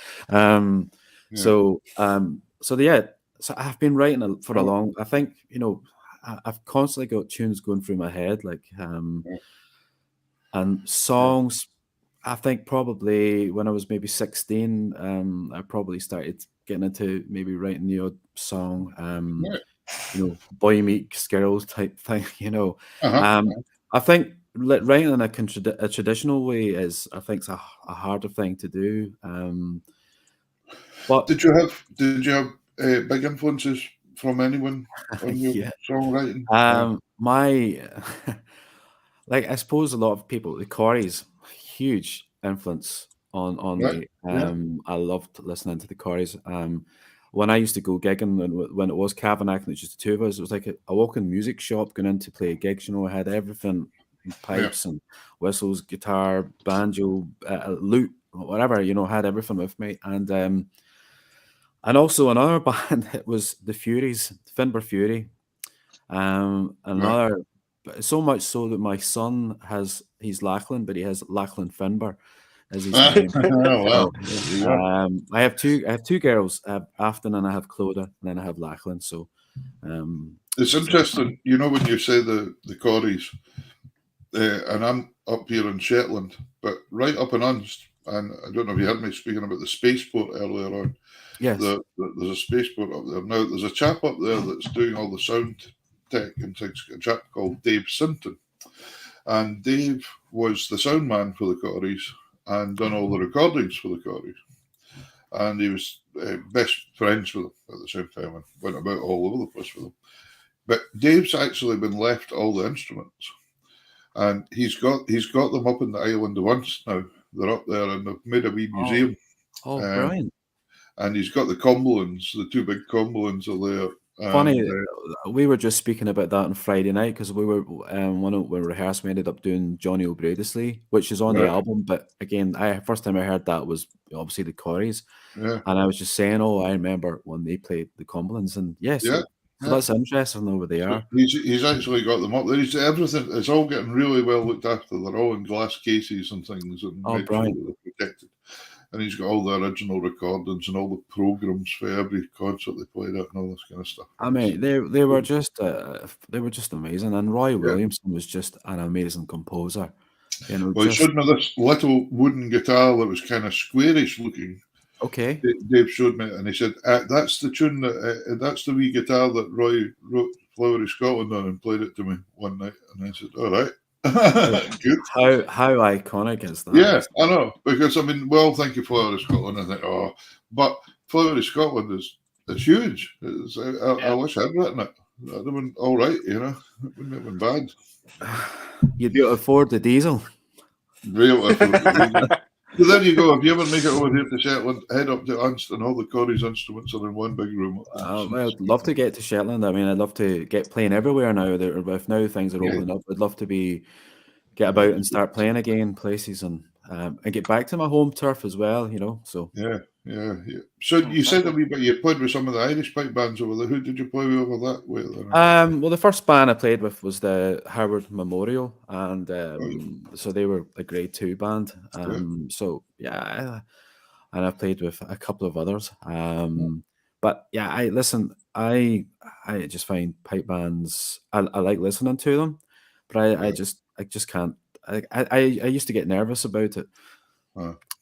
So I've been writing for a long. I think I've constantly got tunes going through my head, like and songs. I think probably when I was maybe 16, I probably started getting into maybe writing the odd song. Boy Meets Girls type thing. I think writing in a traditional way is, I think, a harder thing to do. But did you have big influences from anyone on your songwriting? I suppose a lot of people, the Corries, huge influence on me. I loved listening to the Corries. When I used to go gigging, when it was Kavanagh and it was just the two of us, it was like a walking music shop going in to play gigs. I had everything, pipes and whistles, guitar, banjo, lute, whatever. Had everything with me. And also another band, it was the Furies, Finbar Fury. Another, so much so that my son he's Lachlan, but he has Lachlan Finbar as his name. Wow. I have two girls. I have Afton and I have Clodagh, and then I have Lachlan. So it's interesting, when you say the Corries, and I'm up here in Shetland, but right up in Unst, and I don't know if you heard me speaking about the spaceport earlier on. Yes. There's a spaceport up there. Now, there's a chap up there that's doing all the sound tech and things, a chap called Dave Sinton. And Dave was the sound man for the Corries and done all the recordings for the Corries. And he was best friends with them at the same time and went about all over the place with them. But Dave's actually been left all the instruments. And he's got them up in the island of Unst now. They're up there and they've made a wee museum. Oh, brilliant. And he's got the Cumberlands, the 2 big Cumberlands are there. Funny, we were just speaking about that on Friday night because we were when we rehearsed, we ended up doing Johnny O'Bradysley, which is on the album. But again, first time I heard that was obviously the Corries, and I was just saying, I remember when they played the Cumberlands, and so that's interesting over there. He's actually got them up there. Everything. It's all getting really well looked after. They're all in glass cases and things, and brilliant. They're protected. And he's got all the original recordings and all the programs for every concert they played at and all this kind of stuff. I mean, they were just amazing. And Roy Williamson was just an amazing composer. He showed me this little wooden guitar that was kind of squarish looking. Okay. Dave showed me, and he said, "That's the tune that's the wee guitar that Roy wrote Flowery Scotland on and played it to me one night." And I said, "All right." Good. How iconic is that? Yeah, I know, because we all think of Flowery Scotland and think, but Flowery Scotland is huge. I wish I'd written it. That'd have been all right, it wouldn't have been bad. You'd be able to afford the diesel. Beautiful. So there you go. If you ever make it over here to Shetland, head up to Unst, and all the Corey's instruments are in one big room. I'd love to get to Shetland. I mean, I'd love to get playing everywhere now. If now things are opening up, I'd love to get about and start playing again places and get back to my home turf as well. So yeah. So you said a wee bit. You played with some of the Irish pipe bands over there. Who did you play with over that way? Well, the first band I played with was the Howard Memorial, and so they were a grade 2 band. So yeah, and I've played with a couple of others. But yeah, I just find pipe bands. I like listening to them, but I just can't. I used to get nervous about it.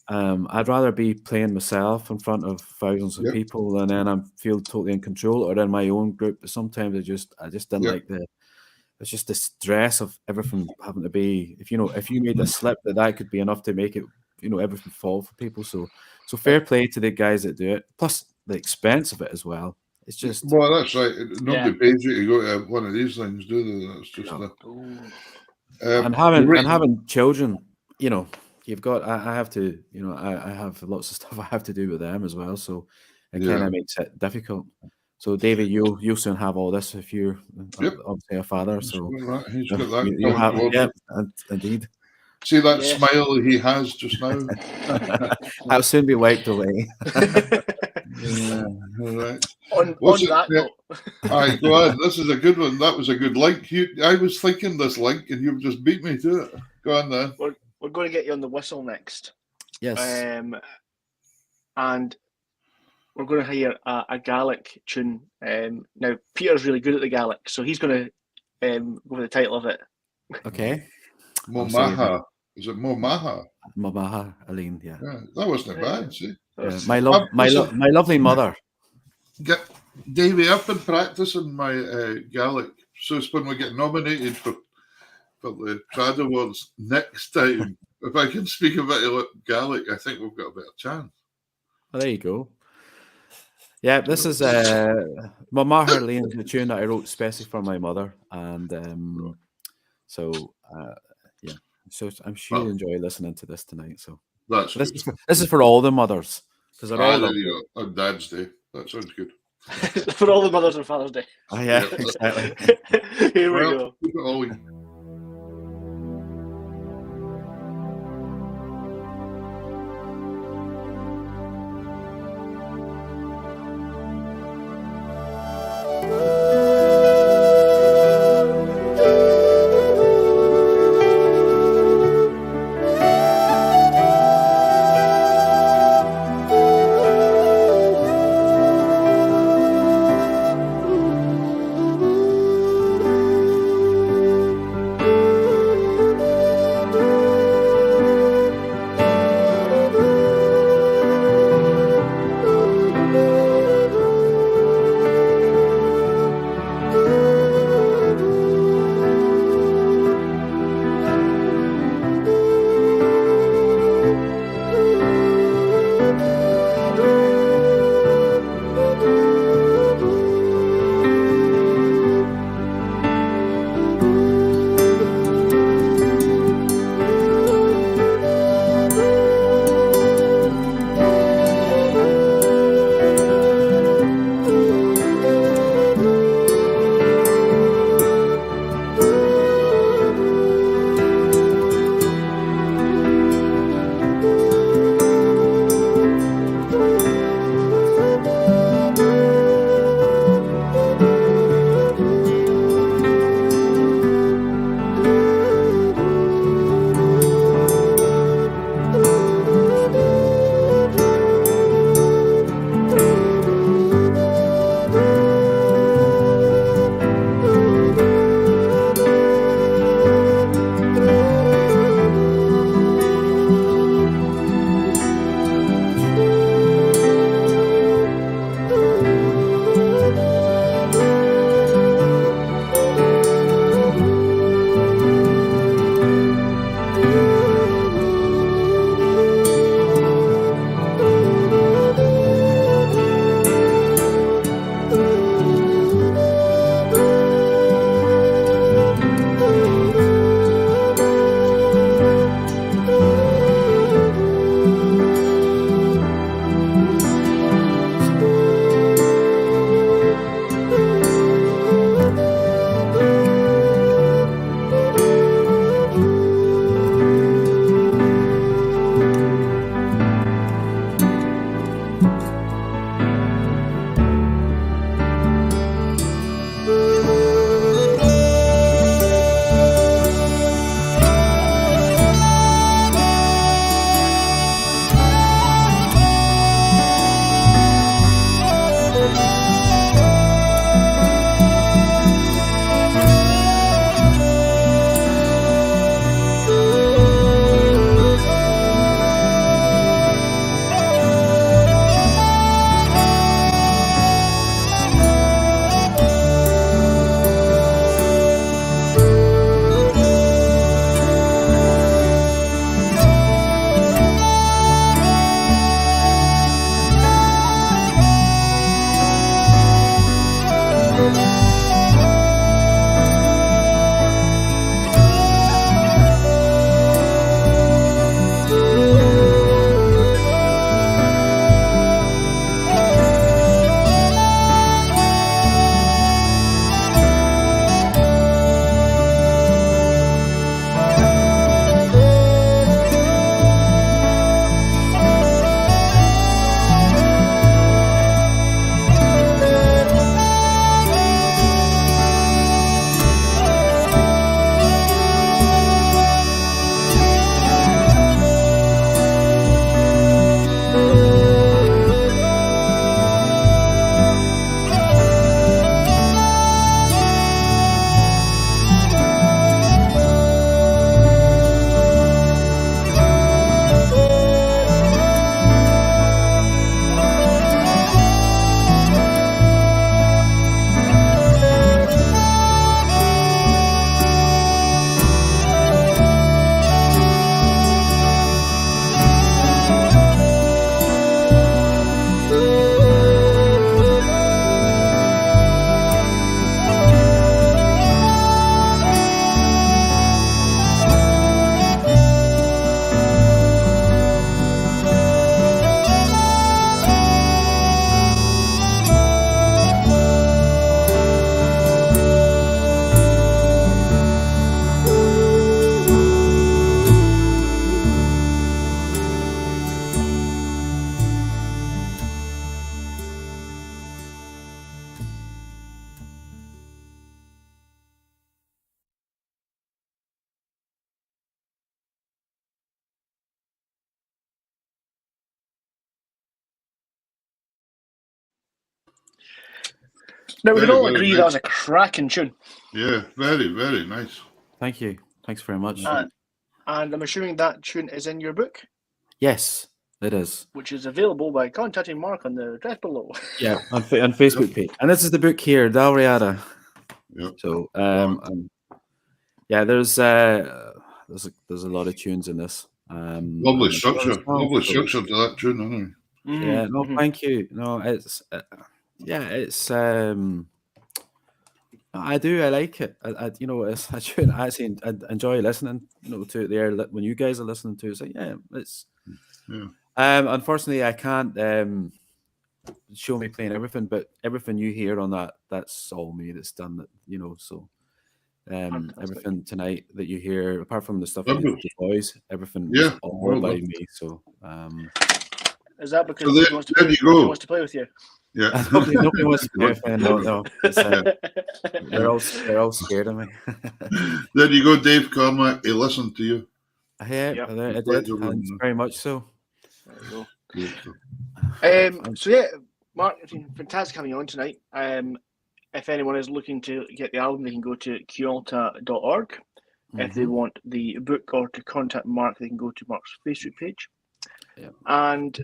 I'd rather be playing myself in front of thousands of people, and then I feel totally in control, or in my own group. But sometimes I just didn't like it's just the stress of everything having to be. If you made a slip, that could be enough to make it, everything fall for people. So fair play to the guys that do it. Plus the expense of it as well. It's just that's right. Nobody pays you to go to one of these things, do they? That's just and having children, you've got. I have to, I have lots of stuff I have to do with them as well. So it kind of makes it difficult. So David, you'll soon have all this if you're obviously a father. So he's got that. Indeed. See that smile he has just now? I'll soon be wiped away. All right. On that note. All right, go on. This is a good one. That was a good link. I was thinking this link, and you've just beat me to it. Go on then. We're going to get you on the whistle next. Yes. And we're going to hear a Gaelic tune. Now, Peter's really good at the Gaelic, so he's going to go with the title of it. Okay. Momaha. Is it Momaha? Momaha, Aline, yeah. That wasn't bad, see? Yeah. My lovely mother. Davey, I've been practicing my Gaelic, so it's when we get nominated for the Trad Awards next time. If I can speak a bit of Gaelic, I think we've got a better chance. Well, there you go. Yeah, this is Momaha Aline, the tune that I wrote especially for my mother, and so I'm sure you'll enjoy listening to this tonight. So this is for all the mothers, because they're all on Dad's Day. That sounds good. For all the mothers on Father's Day. Oh yeah, exactly. Here we go. Keep it all in. Now, we can Very, all very agree nice. that was a cracking tune. Yeah, very, very nice. Thank you. Thanks very much. And I'm assuming that tune is in your book, Yes, it is. which is available by contacting Mark on the address below. Yeah, on Facebook page. And this is the book here, Dalriada. Yep. So, yeah, there's a lot of tunes in this. Lovely and structure. there's a lot of Lovely songs, so- structure to that tune, isn't it? Yeah, no, Mhm. thank you. No, it's it's I do. I like it. You know, it's I should actually I enjoy listening. You know, to it there when you guys are listening to it. It's like, yeah, it's. Yeah. Unfortunately, I can't show me playing everything, but everything you hear on that's all me. That's done. That you know. So, Fantastic. everything tonight that you hear, apart from the stuff Lovely. with the boys, everything Yeah, was all well by done. me. So, Is that because So nobody there- wants to there play, you nobody go. wants to play with you? Yeah. nobody wants to play with me. No. It's, they're all scared of me. There you go, Dave Carmichael. He listened to you. Yeah, Yep. I Quite did, good and one. very much so. There you go. Good stuff. So yeah, Mark, it's been fantastic having you on tonight. If anyone is looking to get the album, they can go to Kyoto.org. If they Mhm. want the book or to contact Mark, they can go to Mark's Facebook page. Yeah. And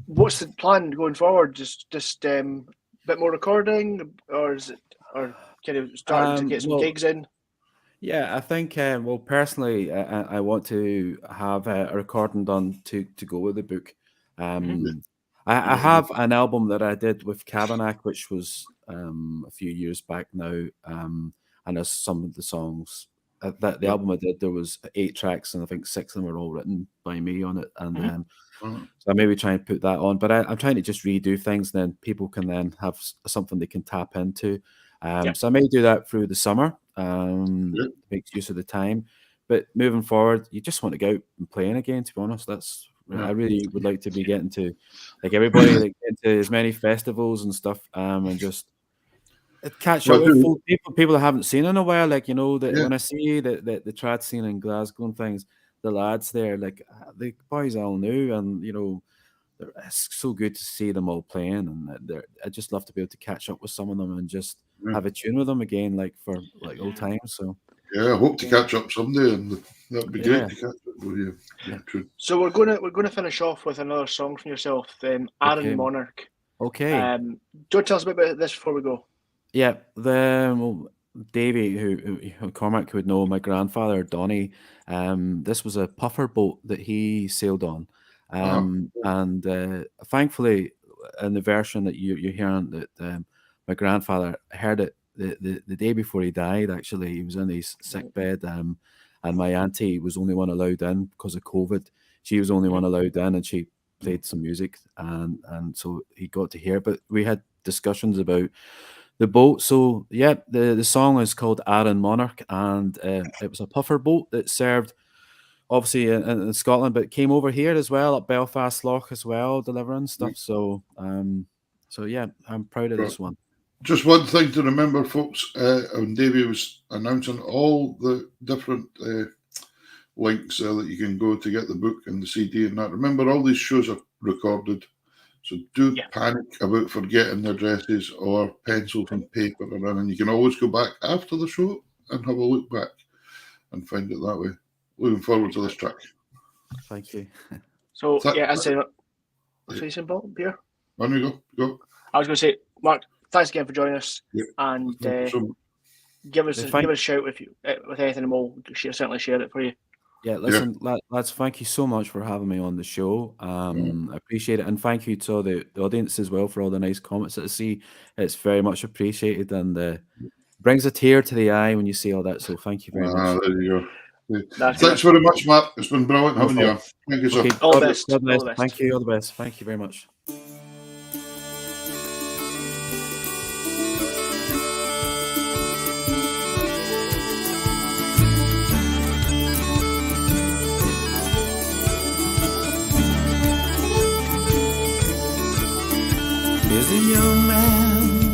what's the plan going forward? Just bit more recording, or is it, or kind of starting to get some well, gigs in? Yeah, I think. Well, personally, I want to have a recording done to go with the book. I have an album that I did with Kavanagh, which was a few years back now, and there's some of the songs. That the album I did, there was 8 tracks, and I think 6 of them were all written by me on it. And so I maybe try and put that on. But I'm trying to just redo things, then people can then have something they can tap into. So I may do that through the summer. Makes use of the time. But moving forward, you just want to go out and playing again. To be honest, that's I really would like to be getting to, like everybody, like into as many festivals and stuff, and just catch up with people I haven't seen in a while. Like, you know, that when I see the trad scene in Glasgow and things, the lads there, like the boys I all knew, and you know, it's so good to see them all playing, and I just love to be able to catch up with some of them and just have a tune with them again, like for like old times. So yeah, I hope to catch up someday, and that'd be great to catch up with you. Yeah, true. So we're gonna finish off with another song from yourself, Aaron Monarch. Okay. Do you want to tell us a bit about this before we go? Yeah, Davey, who Cormac would know, my grandfather Donny. This was a puffer boat that he sailed on, and thankfully, in the version that you're hearing, that my grandfather heard it the day before he died. Actually, he was in his sick bed, and my auntie was only one allowed in because of COVID. She was only one allowed in, and she played some music, and so he got to hear. But we had discussions about the boat. So yeah, the song is called Aaron Monarch, and it was a puffer boat that served obviously in Scotland, but came over here as well at Belfast Loch as well, delivering stuff. So yeah, I'm proud of this one. Just one thing to remember, folks, when Davey was announcing all the different links that you can go to get the book and the CD and that. Remember, all these shows are recorded, so do panic about forgetting the addresses or pencils and paper or anything. You can always go back after the show and have a look back and find it that way. Looking forward to this track. Thank you. So yeah, as I say, say simple, Pierre. On we go. I was going to say, Mark, thanks again for joining us, and give us a shout if you with anything, and we'll certainly share it for you. Yeah, listen, lads, thank you so much for having me on the show. I appreciate it, and thank you to the audience as well for all the nice comments that I see. It's very much appreciated, and brings a tear to the eye when you see all that. So thank you very much. There you go. Thanks very much, Mark. It's been brilliant having you on. Thank you, sir. Okay, all the best. Thank you. All the best. Thank you very much. Here's a young man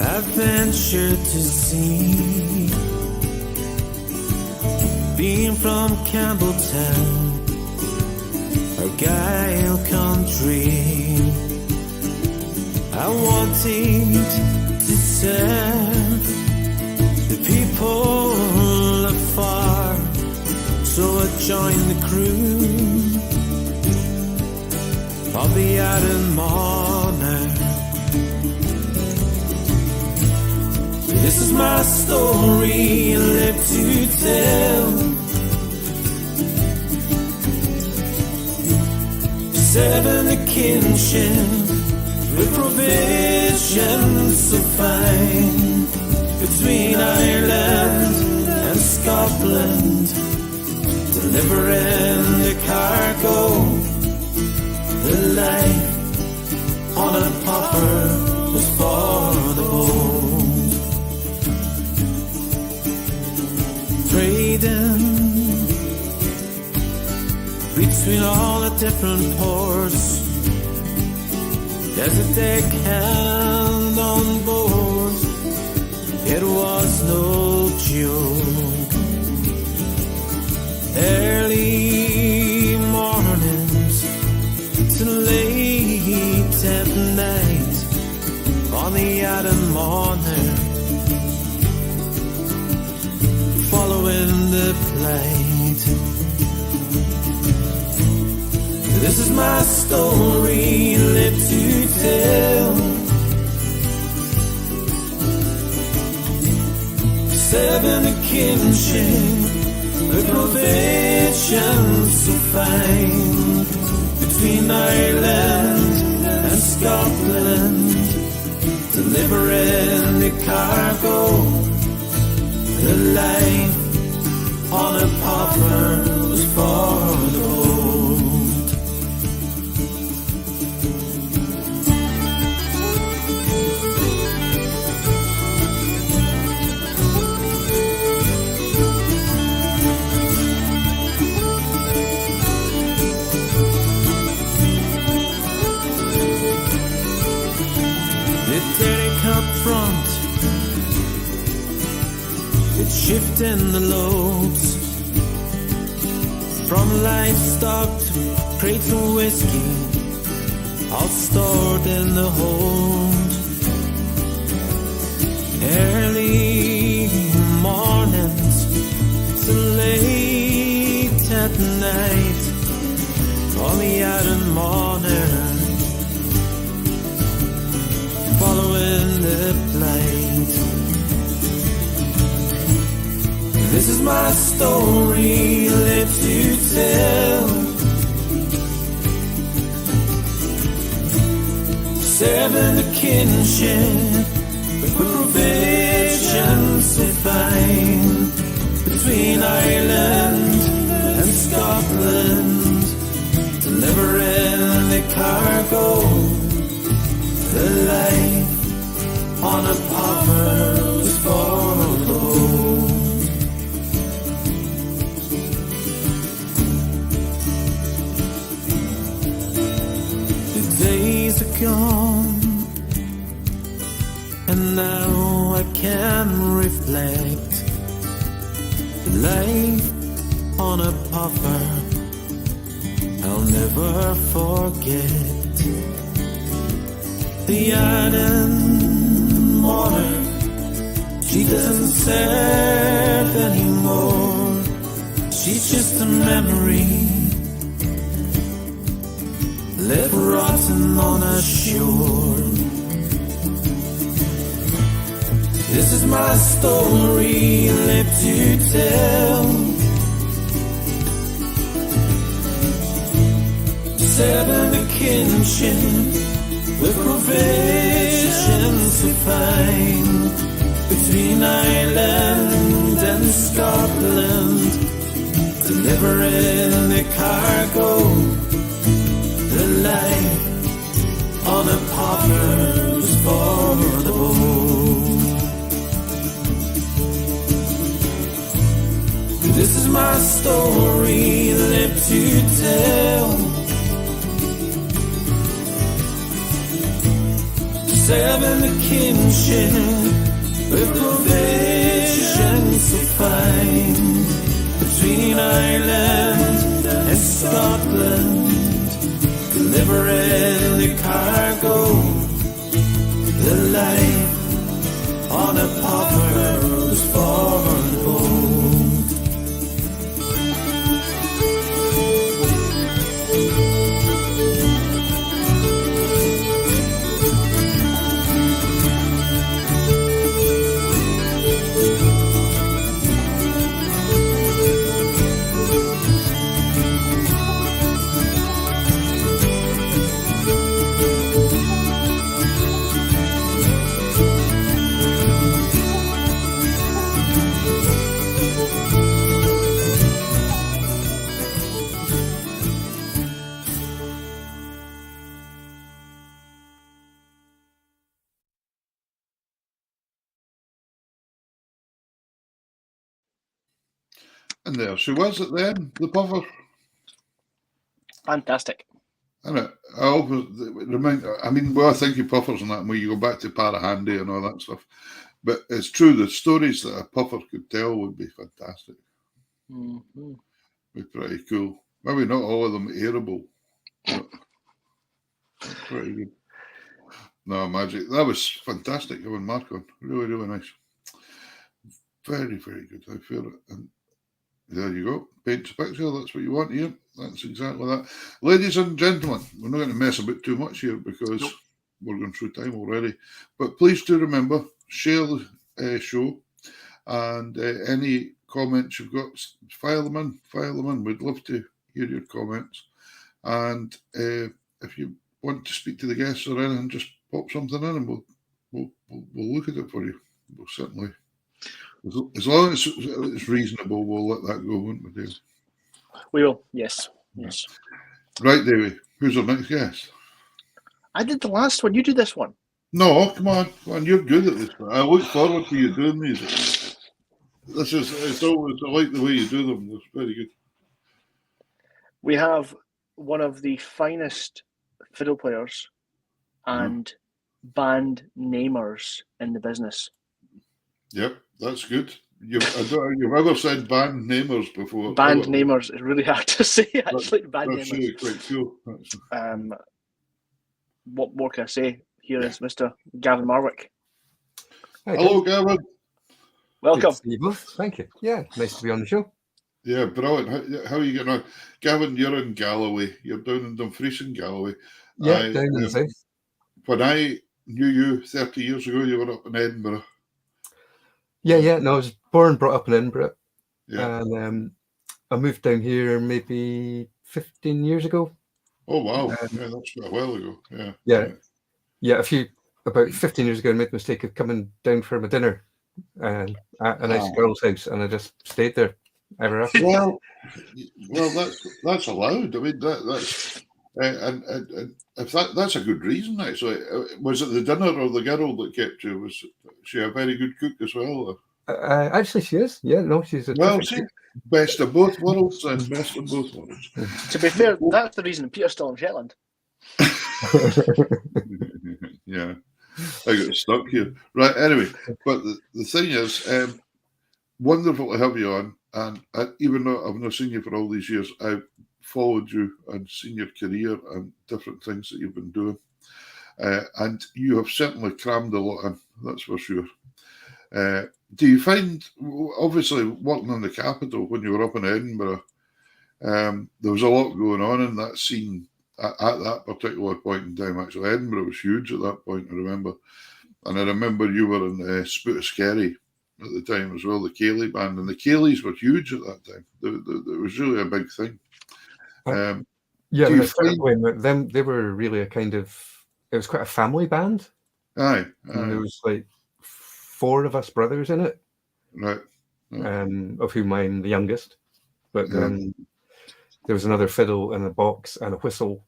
I've ventured to see, being from Campbelltown, Argyle country. I wanted to serve the people afar, so I joined the crew of the Adam Monarch. This is my story I live to tell. 7 a kinship with provisions so fine between Ireland and Scotland, delivering the cargo, the life on a popper was for the bold. Trading between all the different ports, there's a deckhand on board. It was no joke. Early mornings to late at night on the Adam Monarch, following the plight. This is my story, live to tell. 7 a kinship, a provision so fine between Ireland and Scotland, delivering the cargo, the life on a popper was for the gold. Front, it's shifting the loads from livestock to crates of whiskey, all stored in the hold. Early mornings to late at night on the Adam Monarch, following the plight. This is my story, live to tell. 7 a kinship, with provisions so fine between Ireland and Scotland, delivering the cargo, the life on a popper was for the gold. The days are gone, and now I can reflect. The life on a popper I'll never forget. The Adam Monarch, she doesn't serve anymore. She's just a memory, left rotten on a shore. This is my story, live to tell. 7 a kinship, with provisions so fine between Ireland and Scotland, delivering the cargo, the life on a popper was for the bold. This is my story, live to tell. 7 a kinship, with provisions so fine between Ireland and Scotland, delivering the cargo, And there she was at the end, the puffer. Fantastic. And I always remind. I mean, well, I think of puffers and that, and when you go back to Parahandy and all that stuff. But it's true, the stories that a puffer could tell would be fantastic. Mm-hmm. Be pretty cool. Maybe not all of them airable. But pretty good. No, magic. That was fantastic having Mark on. Really, really nice. Very, very good. I feel it. And there you go. Paint a picture. That's what you want here. That's exactly that. Ladies and gentlemen, we're not going to mess about too much here because we're going through time already. But please do remember, share the show, and any comments you've got, file them in. We'd love to hear your comments. And if you want to speak to the guests or anything, just pop something in and we'll look at it for you. We'll certainly, as long as it's reasonable, we'll let that go, won't we, Dave? We will, yes. Yes. Right, Davey. Who's our next guest? I did the last one. You do this one. No, come on. You're good at this. I look forward to you doing these. It's always, I like the way you do them. It's very good. We have one of the finest fiddle players and band namers in the business. Yep, that's good. I don't think you've ever said band namers before. Band namers is really hard to say, actually. Band That's namers. really quite cool. What more can I say? Here is Mr. Gavin Marwick. Hi, Hello, Gavin. Welcome. Good to see you both. Thank you. Yeah, nice to be on the show. Yeah, brilliant. How are you getting on? Gavin, you're in Galloway. You're down in Dumfries in Galloway. Yeah, down in the south. When I knew you 30 years ago, you were up in Edinburgh. Yeah. No, I was born, brought up in Edinburgh. Yeah. And I moved down here maybe 15 years ago. Oh, wow. Yeah, that's a while ago. Yeah. Yeah, about 15 years ago, I made the mistake of coming down for my dinner at a nice girl's house, and I just stayed there ever after. Well, that's allowed. I mean, that's and if that's a good reason, actually. Was it the dinner or the girl that kept you? Was she a very good cook as well? Actually, she is. Yeah, no, she's a best of both worlds and best of both worlds. To be fair, that's the reason Peter's still in Shetland. Yeah, I got stuck here. Right, anyway, but the thing is, wonderful to have you on. And even though I've not seen you for all these years, I've followed you and seen your career and different things that you've been doing. And you have certainly crammed a lot in, that's for sure. Do you find, obviously, working in the capital when you were up in Edinburgh, there was a lot going on in that scene at that particular point in time. Actually, Edinburgh was huge at that point, I remember. And I remember you were in Spoot of Skerry at the time as well, the Cayley band. And the Cayleys were huge at that time. It was really a big thing. Yeah, when I started playing with them, they were really it was quite a family band. Aye. And there was like 4 of us brothers in it. Right. Of whom I'm the youngest. But then there was another fiddle and a box and a whistle.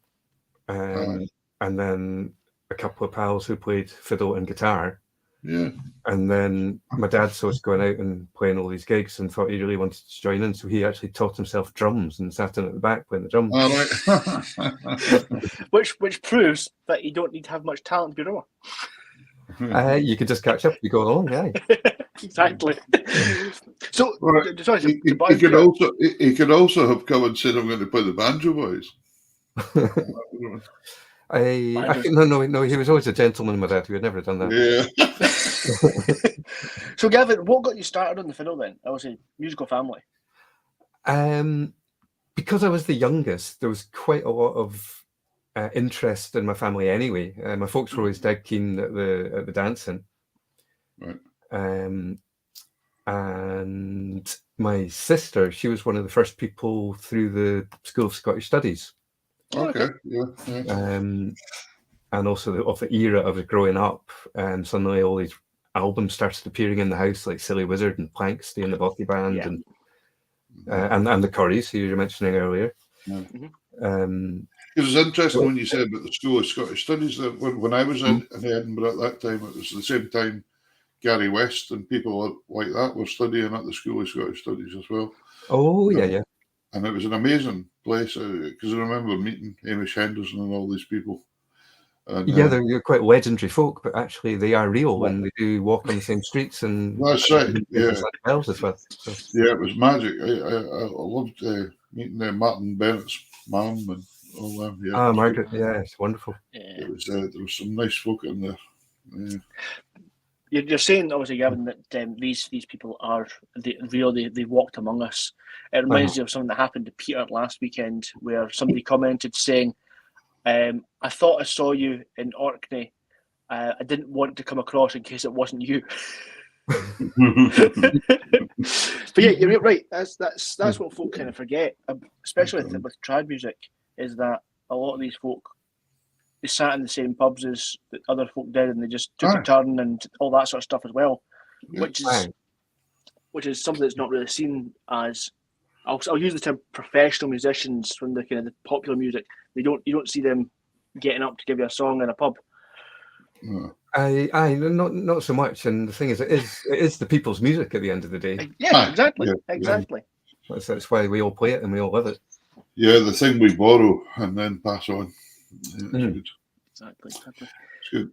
And then a couple of pals who played fiddle and guitar. Yeah. And then my dad saw us going out and playing all these gigs and thought he really wanted to join in. So he actually taught himself drums and sat in at the back playing the drums. All right. which proves that you don't need to have much talent to be a drummer. You could just catch up. You go along, yeah. Exactly. So, right. He could also have come and said, "I'm going to play the banjo boys." No, he was always a gentleman, my dad. He had never done that. Yeah. So, Gavin, what got you started on the fiddle then? I was a musical family. Because I was the youngest, there was quite a lot of interest in my family anyway. My folks were always dead keen at the dancing. Right. And my sister, she was one of the first people through the School of Scottish Studies. Okay. Yeah. And also of the era I was growing up, and suddenly all these albums started appearing in the house, like Silly Wizard and Planks, the Bocky Band, and the Curries, who you were mentioning earlier. Yeah. It was interesting when you said about the School of Scottish Studies. That when I was in Edinburgh at that time, it was the same time Gary West and people like that were studying at the School of Scottish Studies as well. Oh, yeah. And it was an amazing place because I remember meeting Hamish Henderson and all these people. And, Yeah, they're quite legendary folk, but actually they are real and they do walk on the same streets. And that's right. Yeah, themselves as well. So. Yeah, it was magic. I loved meeting Martin Bennett's mum and all them. Yeah, Margaret. Yeah, it's wonderful. It was there was some nice folk in there. Yeah. You're saying, obviously, Gavin, that these people are real. They walked among us. It reminds me of something that happened to Peter last weekend, where somebody commented saying, "I thought I saw you in Orkney. I didn't want to come across in case it wasn't you." But yeah, you're right. That's what folk kind of forget, especially with trad music, is that a lot of these folk, they sat in the same pubs as the other folk did, and they just took a turn and all that sort of stuff as well, which is something that's not really seen as. I'll use the term professional musicians from the kind of the popular music. You don't see them getting up to give you a song in a pub. Not so much. And the thing is, it is the people's music at the end of the day. Yeah, exactly. That's why we all play it and we all love it. Yeah, the thing we borrow and then pass on. Yeah, good. Exactly. It's good.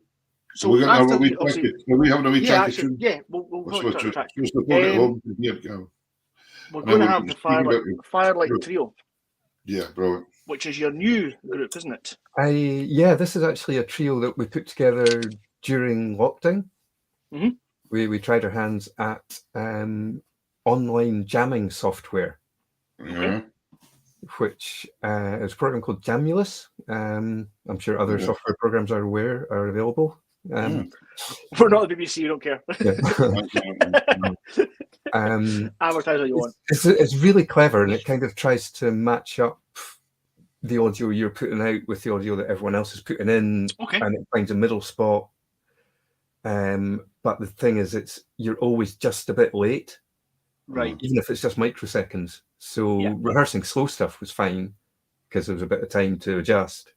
So we're going to have a wee obviously- track. Are we having a wee track? Yeah, we'll Switch talk it. track. Just the phone at home. Yeah, go. We're And going to then have we the can Firelight Trio, Yeah, brilliant. which is your new group, isn't it? This is actually a trio that we put together during lockdown. Mm-hmm. We tried our hands at online jamming software. Yeah. Which is a program called Jamulus. I'm sure other software programs are available. We're not the BBC, we don't care. Advertise what you want. It's really clever, and it kind of tries to match up the audio you're putting out with the audio that everyone else is putting in, and it finds a middle spot. But the thing is, you're always just a bit late, right? Even if it's just microseconds. So rehearsing slow stuff was fine because there was a bit of time to adjust.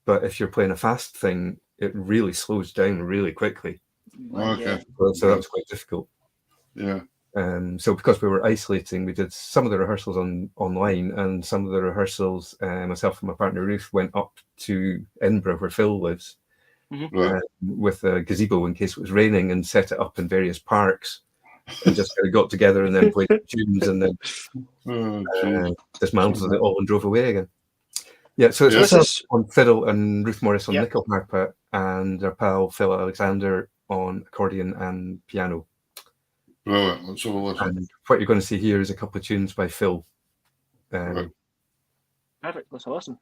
But if you're playing a fast thing, it really slows down really quickly. Okay. So that was quite difficult. Yeah. So because we were isolating, we did some of the rehearsals online, and some of the rehearsals, myself and my partner Ruth went up to Edinburgh where Phil lives, with a gazebo in case it was raining, and set it up in various parks, and just kind of got together and then played tunes and then dismantled it all and drove away again. Yeah, so it's myself on fiddle and Ruth Morris on nickel harp, and our pal Phil Alexander on accordion and piano. Brilliant. Let's have a listen. And what you're going to see here is a couple of tunes by Phil. Perfect. Let's have a listen.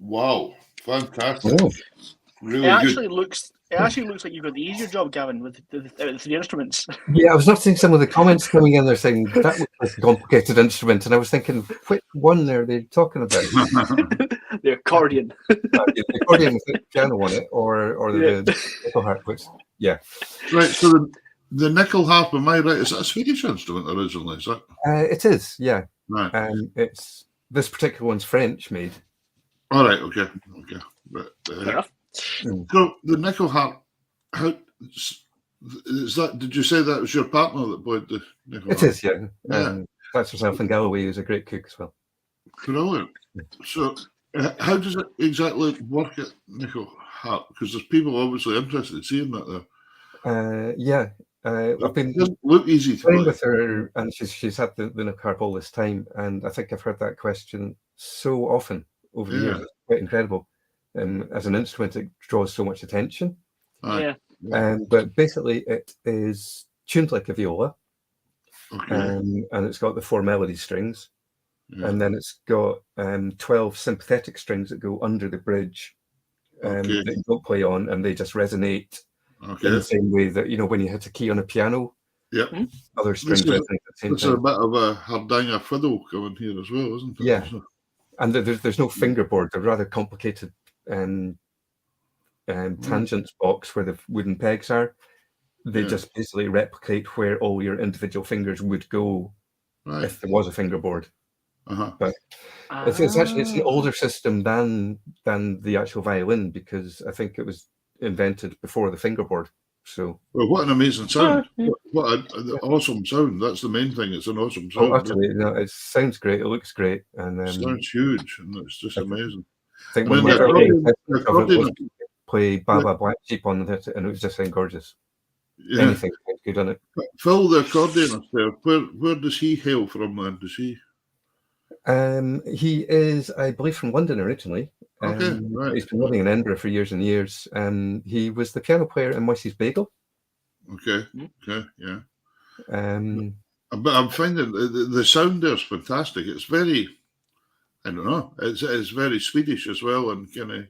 Wow, fantastic! Oh. Really It good. actually looks like you've got the easier job, Gavin, with the 3 instruments. Yeah, I was noticing some of the comments coming in there saying that looks like a complicated instrument, and I was thinking, which one are they talking about? The accordion. The accordion with the piano on it, or Yeah. the nickel harp, which, yeah. Right, so the nickel harp, am I right? Is that a Swedish instrument originally? Is that It is, yeah. right? It's this particular one's French made. All right, okay. Right, Fair enough. so the nickel harp, how is that? Did you say that was your partner that played the nickel It harp? is, yeah. That's herself in Galloway, who's a great cook as well. Brilliant. So how does it exactly work at nickel harp? Because there's people obviously interested in seeing that there. Yeah. I've been It doesn't look easy to playing play. with her, and she's had the nickel harp all this time, and I think I've heard that question so often over the years. It's quite incredible. As an instrument, it draws so much attention. Yeah. But basically, it is tuned like a viola, Okay. and it's got the 4 melody strings, Yeah. and then it's got 12 sympathetic strings that go under the bridge that you don't play on, and they just resonate in the same way that, when you hit a key on a piano, Yep. other strings resonate at the same It's a time. bit of a hardanger fiddle coming here as well, isn't it? Yeah. And there's no fingerboard. They're rather complicated tangents box where the wooden pegs are. They just basically replicate where all your individual fingers would go if there was a fingerboard. But it's actually an older system than the actual violin, because I think it was invented before the fingerboard. So what an amazing sound! What an awesome sound! That's the main thing. It's an awesome sound. Utterly, it sounds great. It looks great, and it sounds huge, and it's just amazing. I think one of my play Baba Black Sheep on it, and it was just gorgeous. Yeah. Anything sounds good on it. Phil, the accordionist there, where does he hail from then? Does he? He is, I believe, from London originally. Okay, right. He's been living in Edinburgh for years and years. He was the piano player in Moisey's Bagel. Okay, yeah. But I'm finding the sound there is fantastic. It's very, I don't know, it's very Swedish as well, and kind of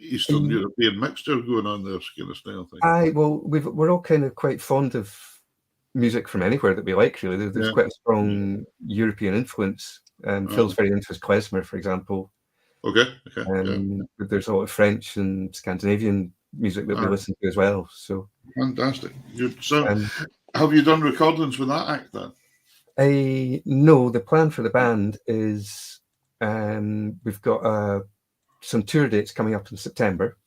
Eastern European mixture going on there, kind of style thing. Well, we're all kind of quite fond of music from anywhere that we like, really. There's quite a strong European influence. Phil's very into his klezmer, for example. Okay. There's a lot of French and Scandinavian music that we listen to as well. So fantastic. Have you done recordings with that act then? No, the plan for the band is we've got some tour dates coming up in September.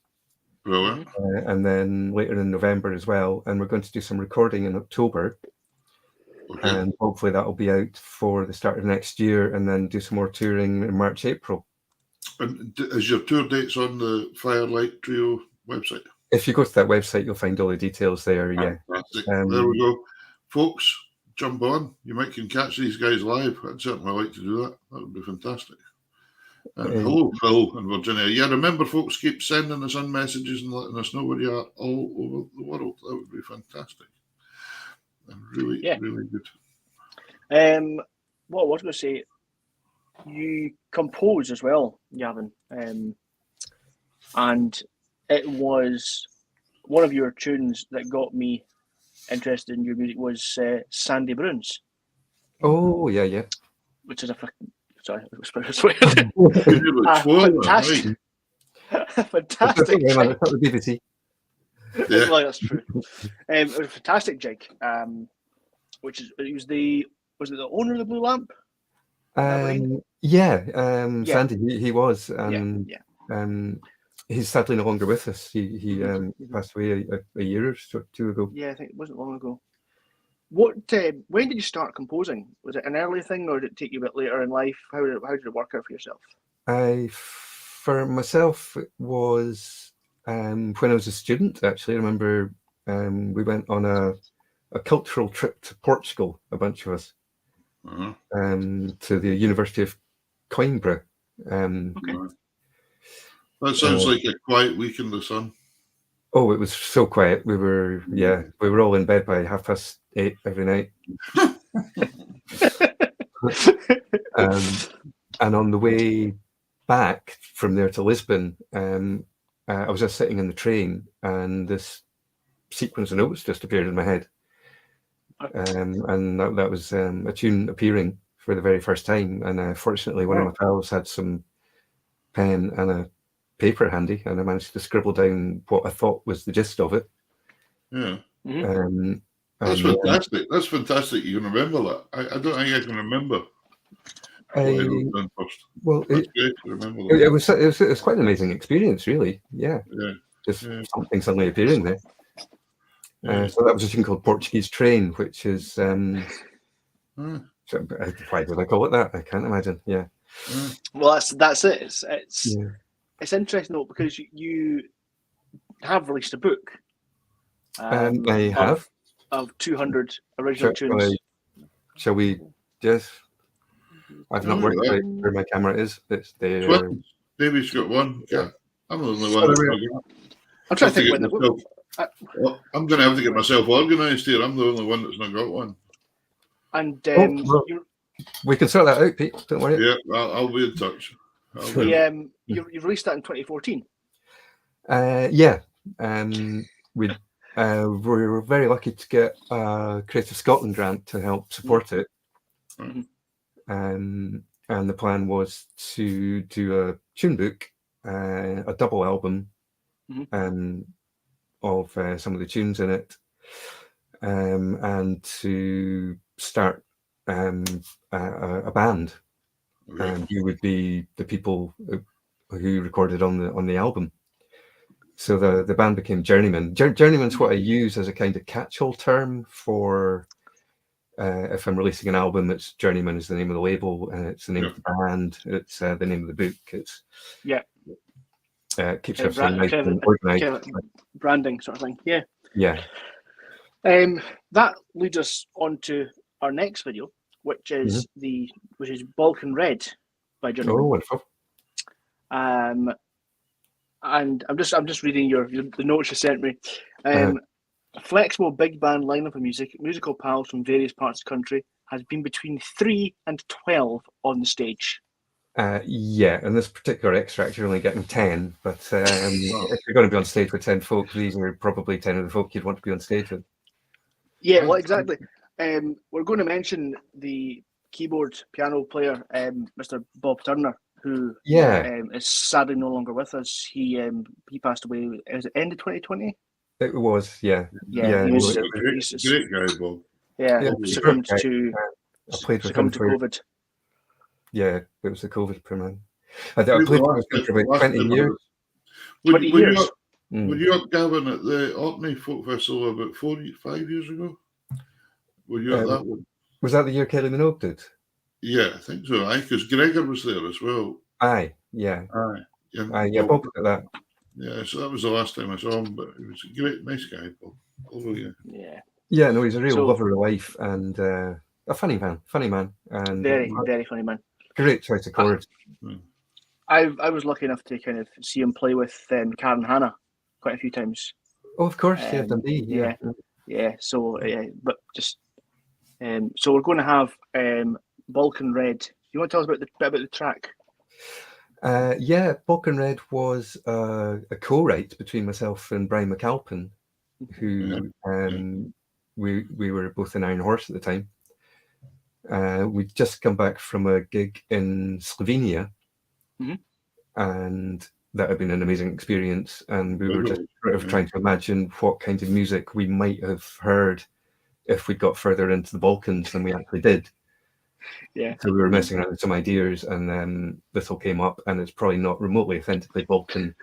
Brilliant. And then later in November as well, and we're going to do some recording in October. Okay. And hopefully that will be out for the start of next year, and then do some more touring in March, April. And is your tour dates on the Firelight Trio website? If you go to that website, you'll find all the details there. Fantastic. There we go. Folks, jump on. You might can catch these guys live. I'd certainly like to do that. That would be fantastic. Hello, Phil and Virginia. Yeah, remember, folks, keep sending us in messages and letting us know where you are all over the world. That would be fantastic. And really good. What I was going to say, you compose as well, Gavin, and it was one of your tunes that got me interested in your music was Sandy Bruins. Oh, yeah. Which is a sorry, I was swear. Fantastic. The BBC. Yeah. Well, that's true. It was a fantastic jig. Was it the owner of the Blue Lamp? Sandy, he was. He's sadly no longer with us. He passed away a year or two ago. Yeah, I think it wasn't long ago. When did you start composing? Was it an early thing, or did it take you a bit later in life? How did it work out for yourself? For myself, it was when I was a student. Actually, I remember we went on a cultural trip to Portugal, a bunch of us, to the University of Coimbra. Okay. That sounds like a quiet week in the sun. Oh, it was so quiet. We were all in bed by 8:30 every night. And on the way back from there to Lisbon, I was just sitting in the train, and this sequence of notes just appeared in my head, and that was a tune appearing for the very first time. And fortunately, one of my pals had some pen and a paper handy, and I managed to scribble down what I thought was the gist of it. Yeah. That's fantastic. That's fantastic. You can remember that. I don't think I can remember. Well, That's great to remember that. It was quite an amazing experience, really. Yeah. Just something suddenly appearing there. So that was a thing called Portuguese Train, which is why did I call it that? I can't imagine. Yeah. Well, that's it. It's interesting though, because you have released a book. I have of 200 original tunes. Shall we? Yes. I've not worked out where my camera is. It's there. David's got one. Yeah. I'm the only one. I'm trying to think when I'm going to have to get myself organised here. I'm the only one that's not got one. And we can sort that out, Pete. Don't worry. Yeah, I'll be in touch. You released that in 2014. We were very lucky to get a Creative Scotland grant to help support it. And the plan was to do a tune book, a double album, of some of the tunes in it, and to start a band. And you would be the people who recorded on the album. So the band became Journeyman. Journeyman's what I use as a kind of catch-all term for if I'm releasing an album. It's Journeyman is the name of the label, and it's the name of the band. It's the name of the book. It's keeps everything nice and organised. Branding sort of thing. Yeah. Yeah. That leads us on to our next video, which is Balkan Red by Journeyman. Oh, wonderful. And I'm just reading the notes you sent me. A flexible big band lineup of musical pals from various parts of the country has been between 3 and 12 on the stage. In this particular extract, you're only getting 10, but if you're going to be on stage with 10 folk, these are probably 10 of the folk you'd want to be on stage with. Yeah, well, exactly. We're going to mention the keyboard piano player, Mr. Bob Turner, who is sadly no longer with us. He passed away. Was it end of 2020? It was, yeah. He was a great guy, Bob. Succumbed to COVID. Yeah, it was the COVID man. I played with him for about 20 years. 20 years. Were you up, Gavin, at the Orkney Folk Festival about 5 years ago? Were you at that one? Was that the year Kelly Minogue did? Yeah, I think so. Because Gregor was there as well. Bob at that. Yeah, so that was the last time I saw him, but he was a great, nice guy, Bob. Yeah, no, he's a real lover of life and a funny man. And very, very funny man. Great choice of chords. I was lucky enough to kind of see him play with Karen Hanna quite a few times. Oh, of course, Dundee. Yeah. So, but just so we're going to have Balkan Red. You want to tell us about the track? Balkan Red was a co-write between myself and Brian McAlpin, who we were both in Iron Horse at the time. We'd just come back from a gig in Slovenia, and that had been an amazing experience. And we were just sort of trying to imagine what kind of music we might have heard if we'd got further into the Balkans than we actually did. Yeah. So we were messing around with some ideas, and then this all came up, and it's probably not remotely authentically Balkan,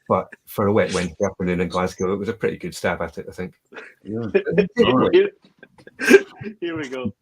but for a wet Wednesday afternoon in Glasgow, it was a pretty good stab at it, I think. Yeah. Here we go.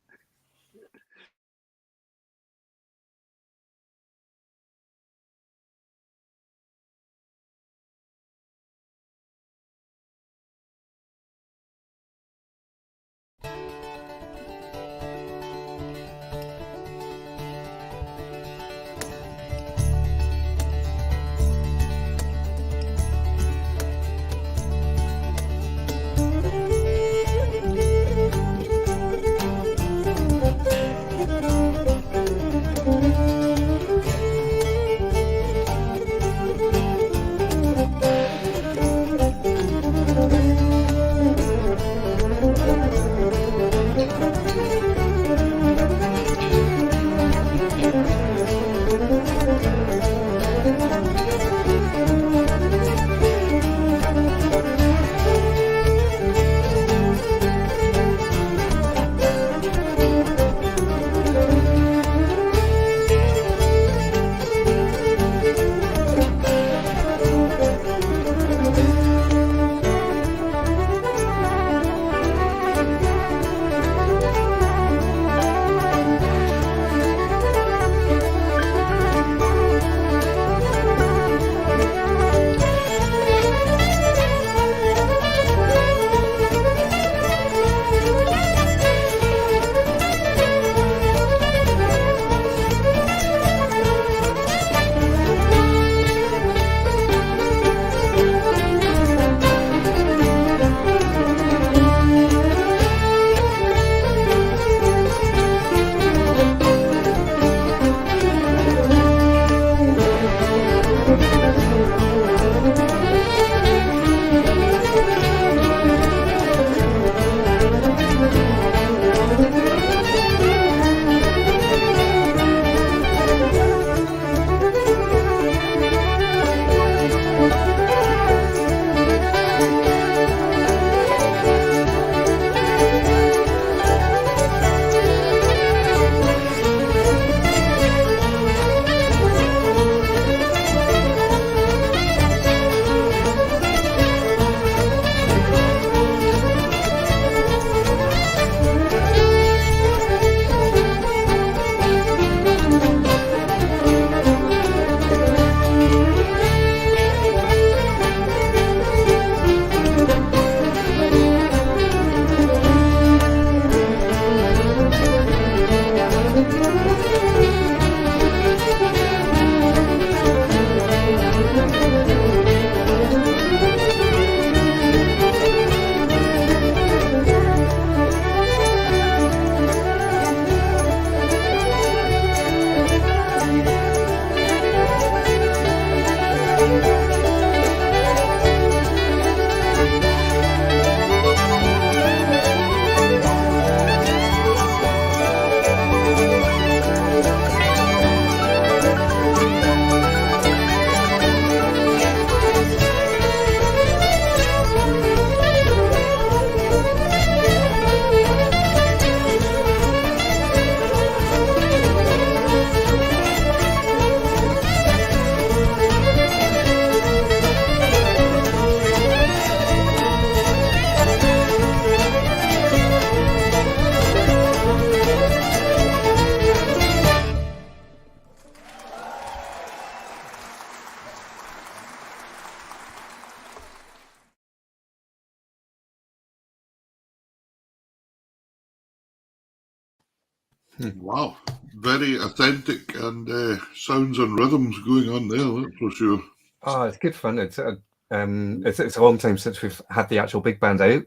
Wow, very authentic and sounds and rhythms going on there, that's for sure. Oh, it's good fun. It's a long time since we've had the actual big band out.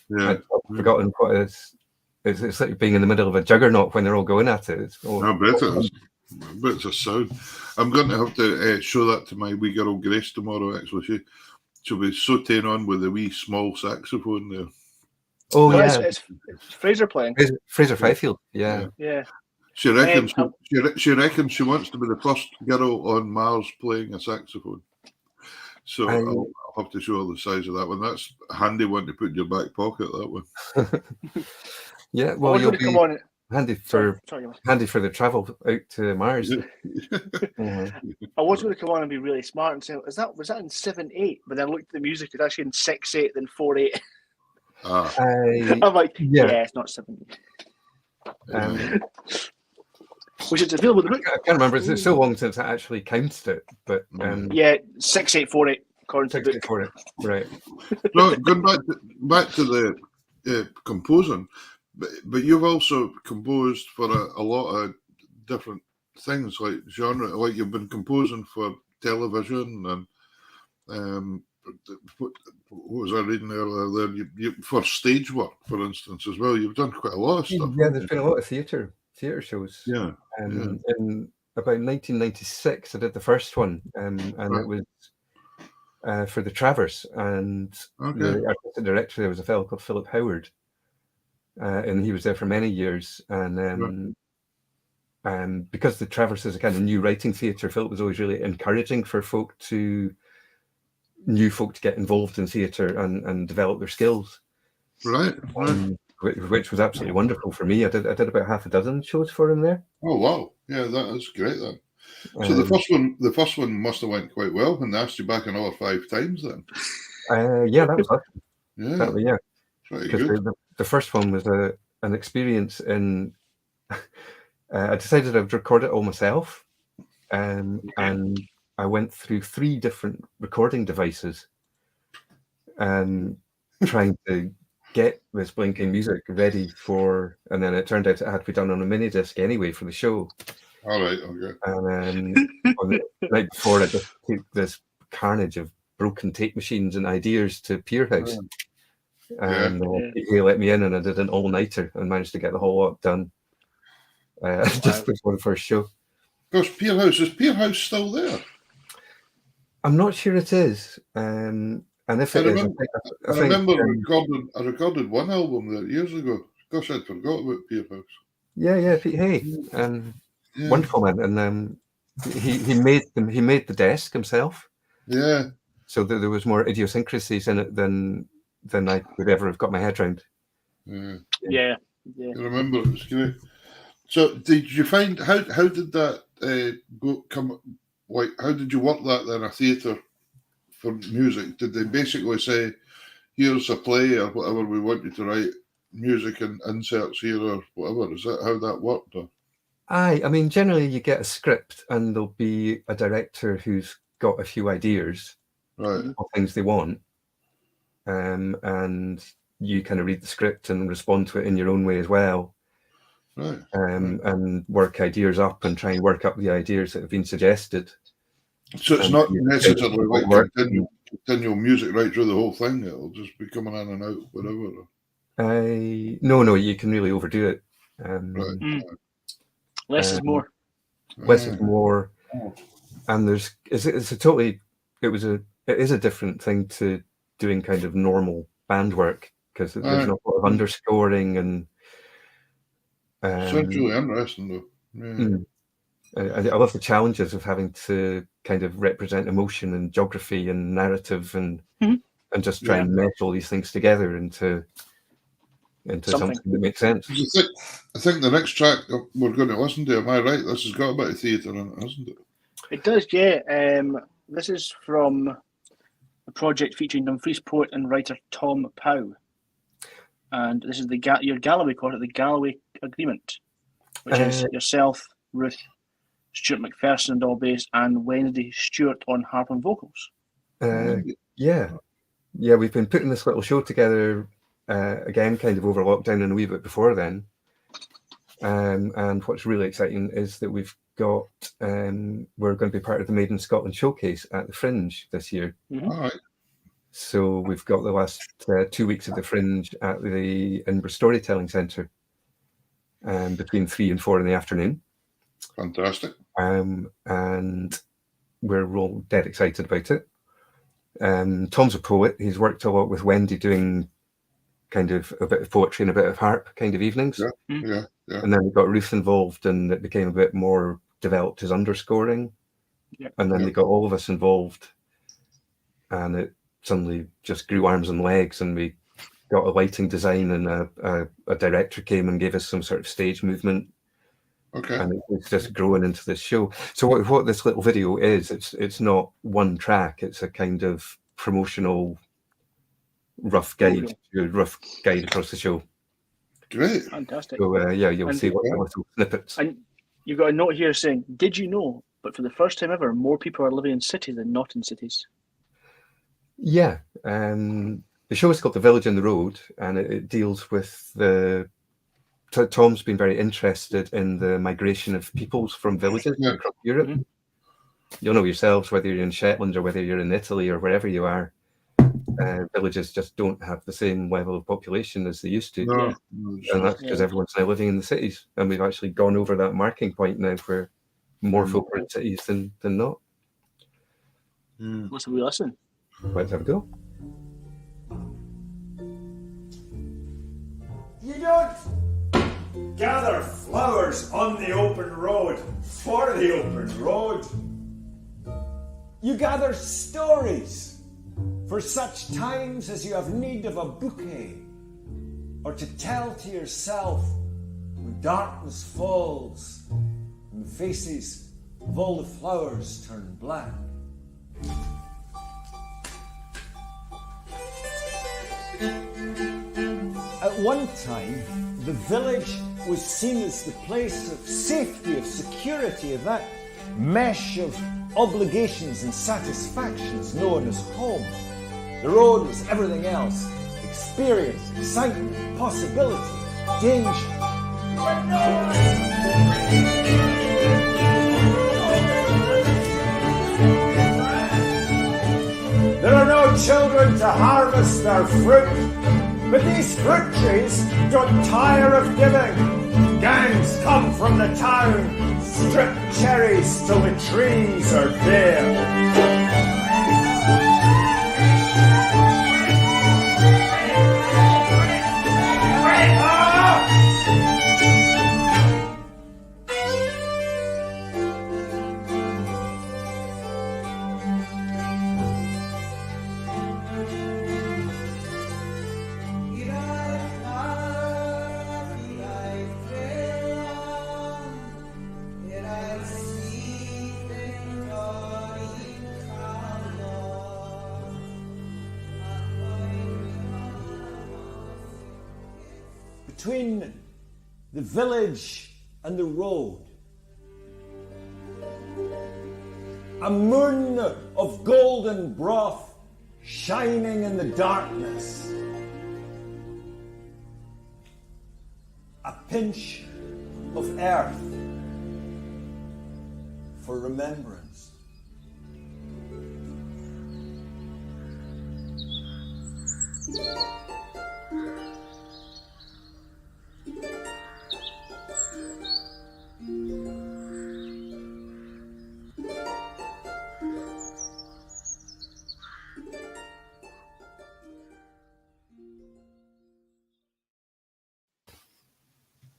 Yeah, I've forgotten what it is. It's like being in the middle of a juggernaut when they're all going at it. I bet it is. I bet it's a sound. I'm going to have to show that to my wee girl Grace tomorrow, actually. She'll be sauteing on with a wee small saxophone there. Oh, No, yeah. it's Fraser playing. Fraser Fifield, yeah. Yeah. She reckons she reckons she wants to be the first girl on Mars playing a saxophone. So I'll have to show her the size of that one. That's a handy one to put in your back pocket, that one. Yeah, well, you'll be handy for the travel out to Mars. I was going to come on and be really smart and say, was that in 7/8? But then I looked at the music, it's actually in 6/8, then 4/8. I'm like, yeah, it's not 7/8. Which is available in the book. I can't remember. It's so long since I actually counted it, but 6/8, 4/8 according to the book. Right. No, going back to the composing, but you've also composed for a lot of different things, like genre. Like you've been composing for television and what was I reading earlier there? You for stage work, for instance, as well. You've done quite a lot of stuff. Yeah, there's been a lot of theatre shows. Yeah. In about 1996, I did the first one, and it was for the Travers, and the artistic director there was a fellow called Philip Howard, and he was there for many years. And because the Travers is a kind of new writing theatre, Philip was always really encouraging for new folk to get involved in theatre and develop their skills. Right. Which was absolutely wonderful for me. I did about half a dozen shows for him there. Oh wow! Yeah, that is great then. So the first one must have went quite well, and they asked you back another 5 times then. Yeah, that was awesome. Yeah, certainly, yeah. Because the first one was an experience in. I decided I would record it all myself, and I went through 3 different recording devices, trying to get this blinking music ready for, and then it turned out it had to be done on a mini disc anyway for the show. All right, okay. And on the night before, I just took this carnage of broken tape machines and ideas to Pier House, and he let me in, and I did an all-nighter and managed to get the whole lot done just before the first show. Gosh, is Pier House still there? I'm not sure it is. And if it is, I remember I recorded one album there years ago. Gosh, I'd forgot about Pier House. Yeah, Pete Hay, wonderful man, and he made the desk himself. Yeah. So there was more idiosyncrasies in it than I would ever have got my head around. Yeah. I remember it was great. So did you find how did that come? Like, how did you work that then? A theatre for music? Did they basically say, "Here's a play or whatever, we want you to write music and inserts here or whatever"? Is that how that worked? Or? I mean, generally you get a script and there'll be a director who's got a few ideas of things they want, and you kind of read the script and respond to it in your own way as well. Right. And work ideas up and try and work up the ideas that have been suggested. So it's not necessarily like continual music right through the whole thing. It'll just be coming in and out, whatever. No, you can really overdo it. Less is more. Less is more. And it is a different thing to doing kind of normal band work, because there's not a lot of underscoring and. Sounds really interesting, though. Yeah. I love the challenges of having to kind of represent emotion and geography and narrative and just try and mesh all these things together into something that makes sense. I think the next track we're going to listen to, am I right? This has got a bit of theatre in it, hasn't it? It does, yeah. This is from a project featuring Dumfries poet and writer Tom Pow. And this is your Galloway quartet, the Galloway Agreement, which is yourself, Ruth, Stuart McPherson on double bass, and Wednesday Stewart on harp and vocals. Yeah, we've been putting this little show together again, kind of over lockdown and a wee bit before then. And what's really exciting is that we've got we're going to be part of the Made in Scotland showcase at the Fringe this year. Mm-hmm. All right. So we've got the last 2 weeks of the Fringe at the Edinburgh Storytelling Centre between 3 and 4 in the afternoon. Fantastic. And we're all dead excited about it. Tom's a poet. He's worked a lot with Wendy doing kind of a bit of poetry and a bit of harp kind of evenings. Yeah. And then we got Ruth involved, and it became a bit more developed as underscoring. Yeah. And then they got all of us involved, and it suddenly just grew arms and legs, and we got a lighting design, and a director came and gave us some sort of stage movement. Okay. And it's just growing into this show. So what this little video is, it's not one track. It's a kind of promotional rough guide across the show. Great. Fantastic. So you'll see what the little snippets. And you've got a note here saying, "Did you know? But for the first time ever, more people are living in cities than not in cities." Yeah. The show is called The Village and the Road, and it deals with Tom's been very interested in the migration of peoples from villages across Europe. Mm-hmm. You'll know yourselves, whether you're in Shetland or whether you're in Italy or wherever you are, villages just don't have the same level of population as they used to. No. And that's because everyone's now living in the cities. And we've actually gone over that marking point now where more folk are in cities than not. Let's have a listen. Let's have a go. You don't gather flowers on the open road for the open road. You gather stories for such times as you have need of a bouquet, or to tell to yourself when darkness falls and the faces of all the flowers turn black. At one time, the village was seen as the place of safety, of security, of that mesh of obligations and satisfactions known as home. The road was everything else: experience, excitement, possibility, danger. There are no children to harvest their fruit, but these fruit trees don't tire of giving. Gangs come from the town, strip cherries till the trees are bare. Between the village and the road, a moon of golden broth shining in the darkness, a pinch of earth for remembrance.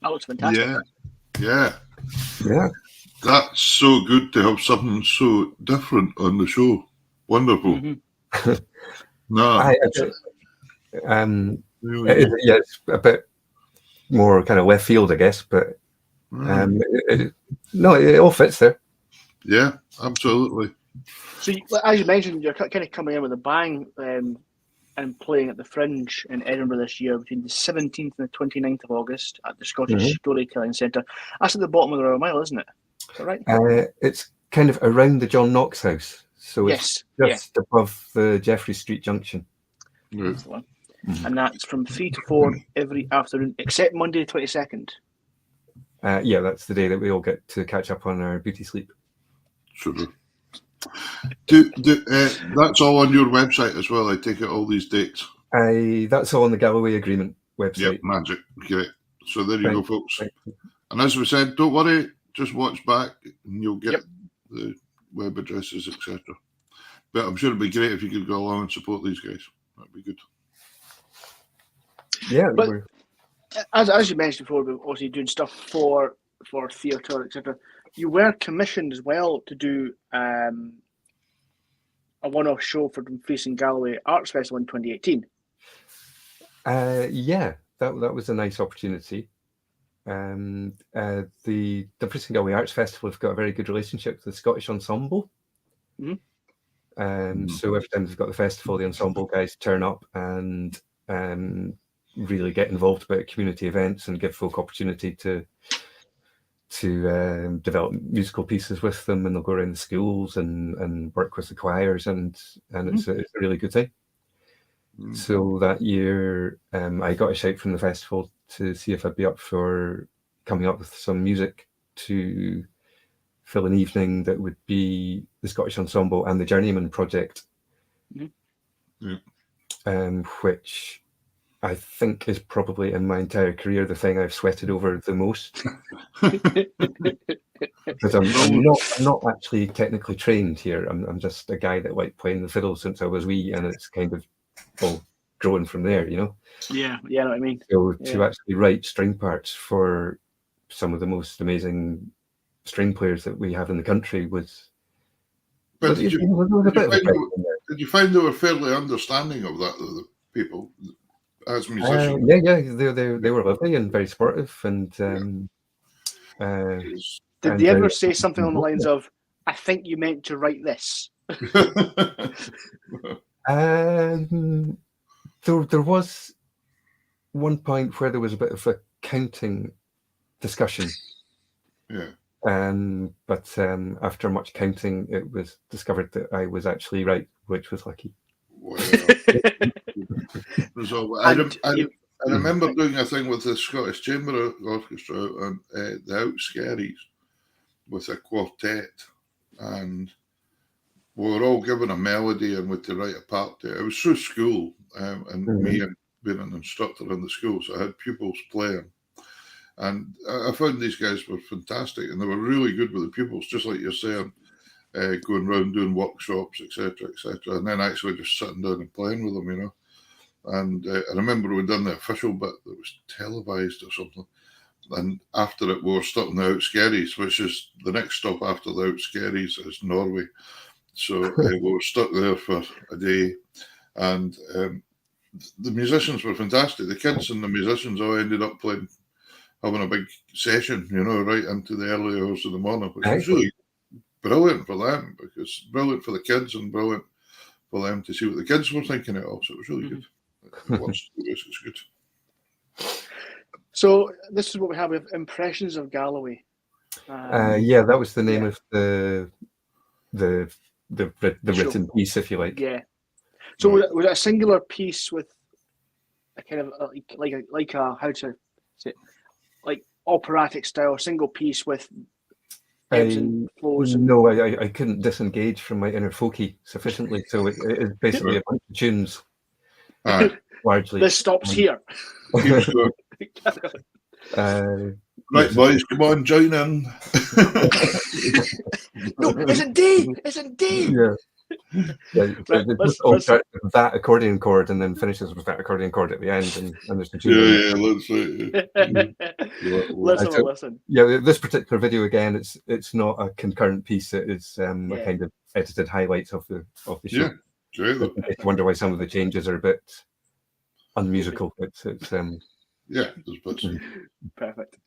That looks fantastic. Yeah. Yeah. That's so good to have something so different on the show. Wonderful. Mm-hmm. No. It's a bit more kind of left field, I guess, but it all fits there. Yeah, absolutely. So, as you mentioned, you're kind of coming in with a bang and playing at the Fringe in Edinburgh this year between the 17th and the 29th of August at the Scottish Storytelling Centre. That's at the bottom of the Royal Mile, isn't it? Is that right? It's kind of around the John Knox house. So Yes, it's just above the Jeffrey Street junction. That's the one. And that's from 3 to 4 every afternoon, except Monday the 22nd. Yeah, that's the day that we all get to catch up on our beauty sleep. Super. That's all on your website as well, I take it, all these dates? That's all on the Galloway Agreement website. Yep, magic. Great. So there you go, folks. Right. And as we said, don't worry, just watch back and you'll get the web addresses, etc. But I'm sure it'd be great if you could go along and support these guys. That'd be good. Yeah, but as you mentioned before, we're obviously doing stuff for theatre, etc. You were commissioned as well to do a one-off show for the Facing Galloway Arts Festival in 2018. Yeah, that was a nice opportunity. The Facing Galloway Arts Festival have got a very good relationship with the Scottish Ensemble. Mm-hmm. So every time they've got the festival, the ensemble guys turn up and really get involved about community events and give folk opportunity to develop musical pieces with them, and they'll go around the schools and work with the choirs, and it's a really good thing. So that year, I got a shout from the festival to see if I'd be up for coming up with some music to fill an evening that would be the Scottish Ensemble and the Journeyman Project, which I think is probably in my entire career the thing I've sweated over the most. Because I'm not actually technically trained here. I'm just a guy that liked playing the fiddle since I was wee, and it's kind of all growing from there, you know? Yeah, I know what I mean. So to actually write string parts for some of the most amazing string players that we have in the country was... But did you find they were fairly understanding of that, the people, as musicians? Yeah, they were lovely and very supportive, and did they ever say something on the lines of, "I think you meant to write this"? There was one point where there was a bit of a counting discussion. Yeah. But after much counting, it was discovered that I was actually right, which was lucky. Wow. I remember doing a thing with the Scottish Chamber Orchestra and the Outscaries with a quartet, and we were all given a melody and we had to write a part to it. It was through school, and me and being an instructor in the school, so I had pupils playing. And I found these guys were fantastic, and they were really good with the pupils, just like you're saying, going around doing workshops, etc., etc., and then actually just sitting down and playing with them, you know. And I remember we'd done the official bit that was televised or something, and after it we were stuck in the Outscaries, which is the next stop after the Outscaries is Norway. So we were stuck there for a day, and the musicians were fantastic. The kids and the musicians all ended up having a big session, you know, right into the early hours of the morning, which was really brilliant for them, because brilliant for the kids and brilliant for them to see what the kids were thinking of. So it was really good. It's good. So this is what we have with Impressions of Galloway. Yeah, that was the name of the written piece, if you like. Yeah. So was it a singular piece with a kind of like a how to say it, like operatic style, single piece with ebbs and flows? No, I couldn't disengage from my inner folky sufficiently, so it is basically a bunch of tunes. Largely. This stops here. Right, boys, come on, join in. No, it's D. Yeah. Let's start with that accordion chord and then finishes with that accordion chord at the end, and there's the tune. Listen. Yeah, this particular video again, it's not a concurrent piece. It is a kind of edited highlights of the show. Yeah, I wonder why some of the changes are a bit unmusical. It's yeah, there's bits. Perfect.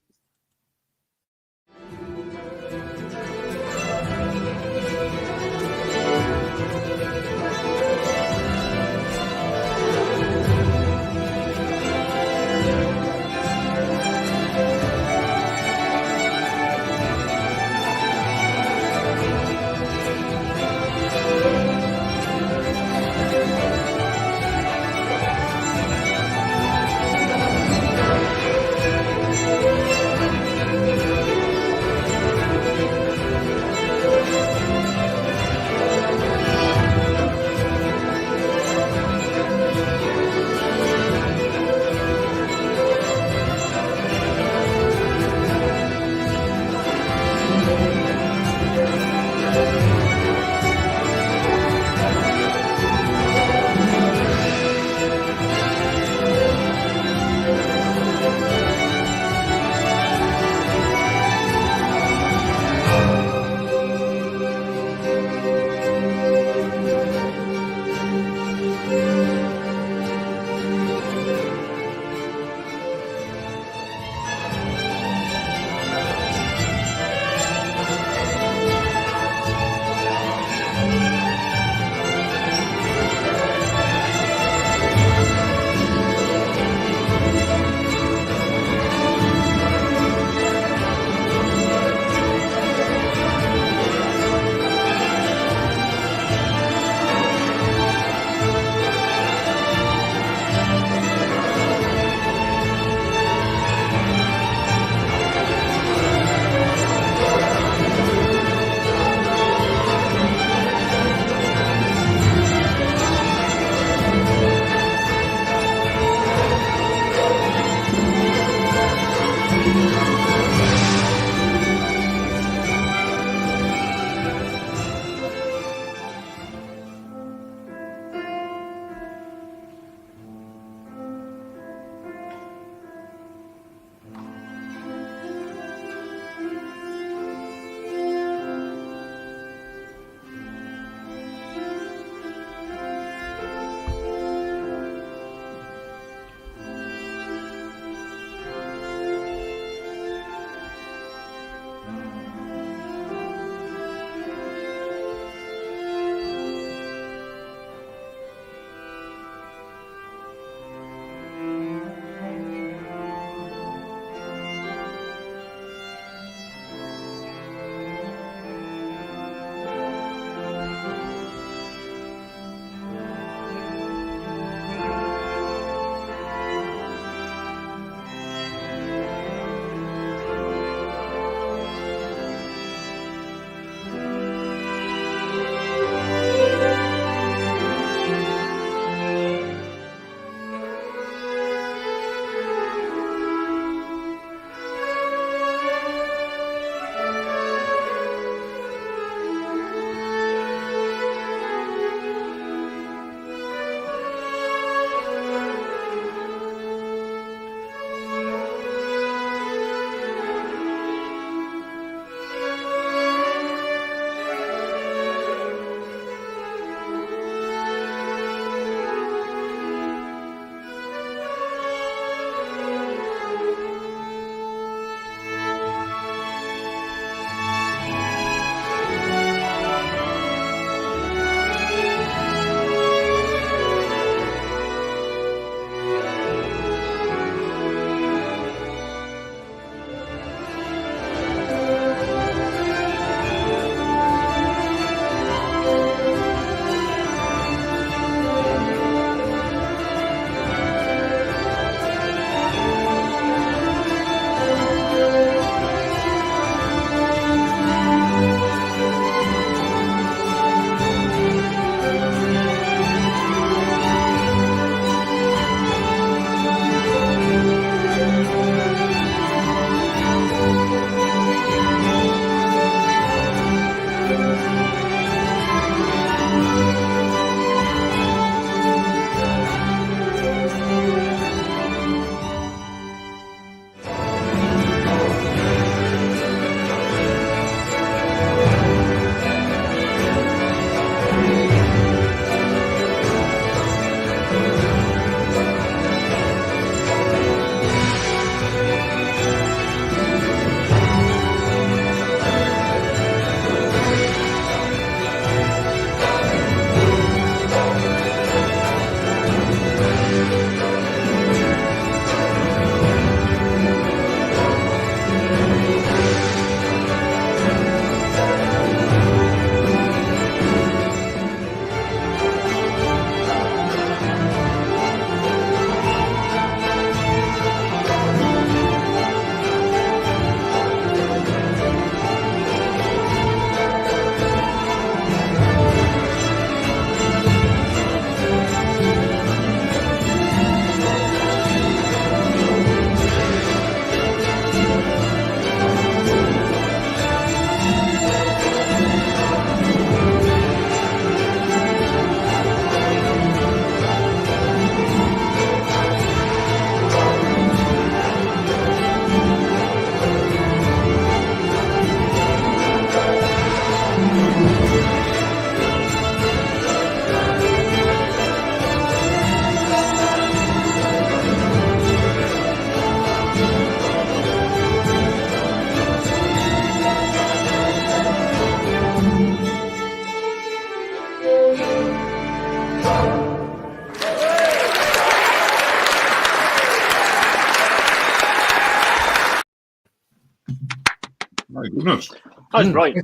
My goodness. That's right.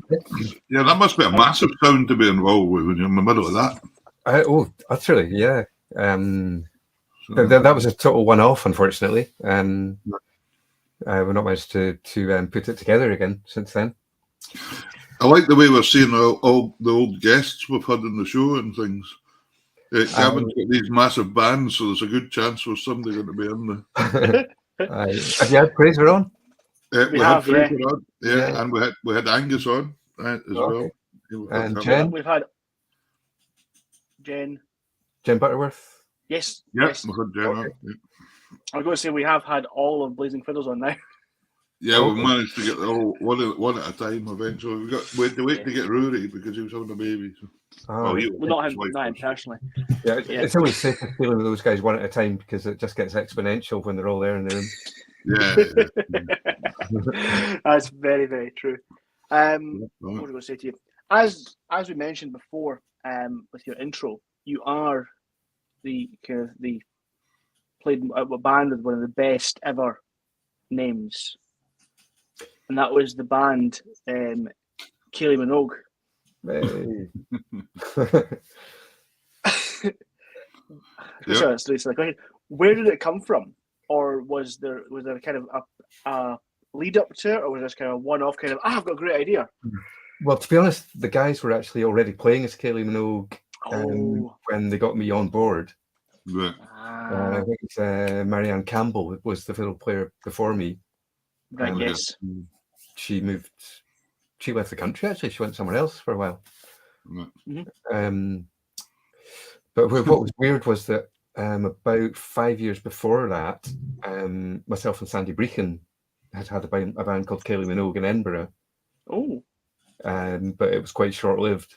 Yeah, that must be a massive sound to be involved with when you're in the middle of that. Utterly, yeah. That was a total one-off, unfortunately. We've not managed to put it together again since then. I like the way we're seeing all the old guests we've had on the show and things. Gavin's got these massive bands, so there's a good chance for somebody going to be in there. Have you had Fraser on? We have, had Fraser on, and we had Angus on as well. And Jen? We've had Jen Butterworth? Yes. Yes, we've had Jen on. Yeah. I was going to say we have had all of Blazing Fiddles on now. Yeah, we managed to get all one at a time eventually. We had to wait to get Rory because he was having a baby. So. Well, not him personally. Yeah, it's always safe dealing with those guys one at a time because it just gets exponential when they're all there in the room. Yeah. That's very, very true. What was I going to say to you? As we mentioned before, with your intro, you are played a band with one of the best ever names, and that was the band Kaylee Minogue. Hey. Where did it come from, or was there kind of a lead up to it, or was this kind of one-off kind of I've got a great idea? Well, to be honest, the guys were actually already playing as Kaylee Minogue when they got me on board. Right. I think it's Marianne Campbell was the fiddle player before me. Right. Yes. She left the country. Actually, she went somewhere else for a while. Mm-hmm. But what was weird was that about 5 years before that, myself and Sandy Brechin had a band called Kaylee Minogue in Edinburgh. Oh. But it was quite short-lived.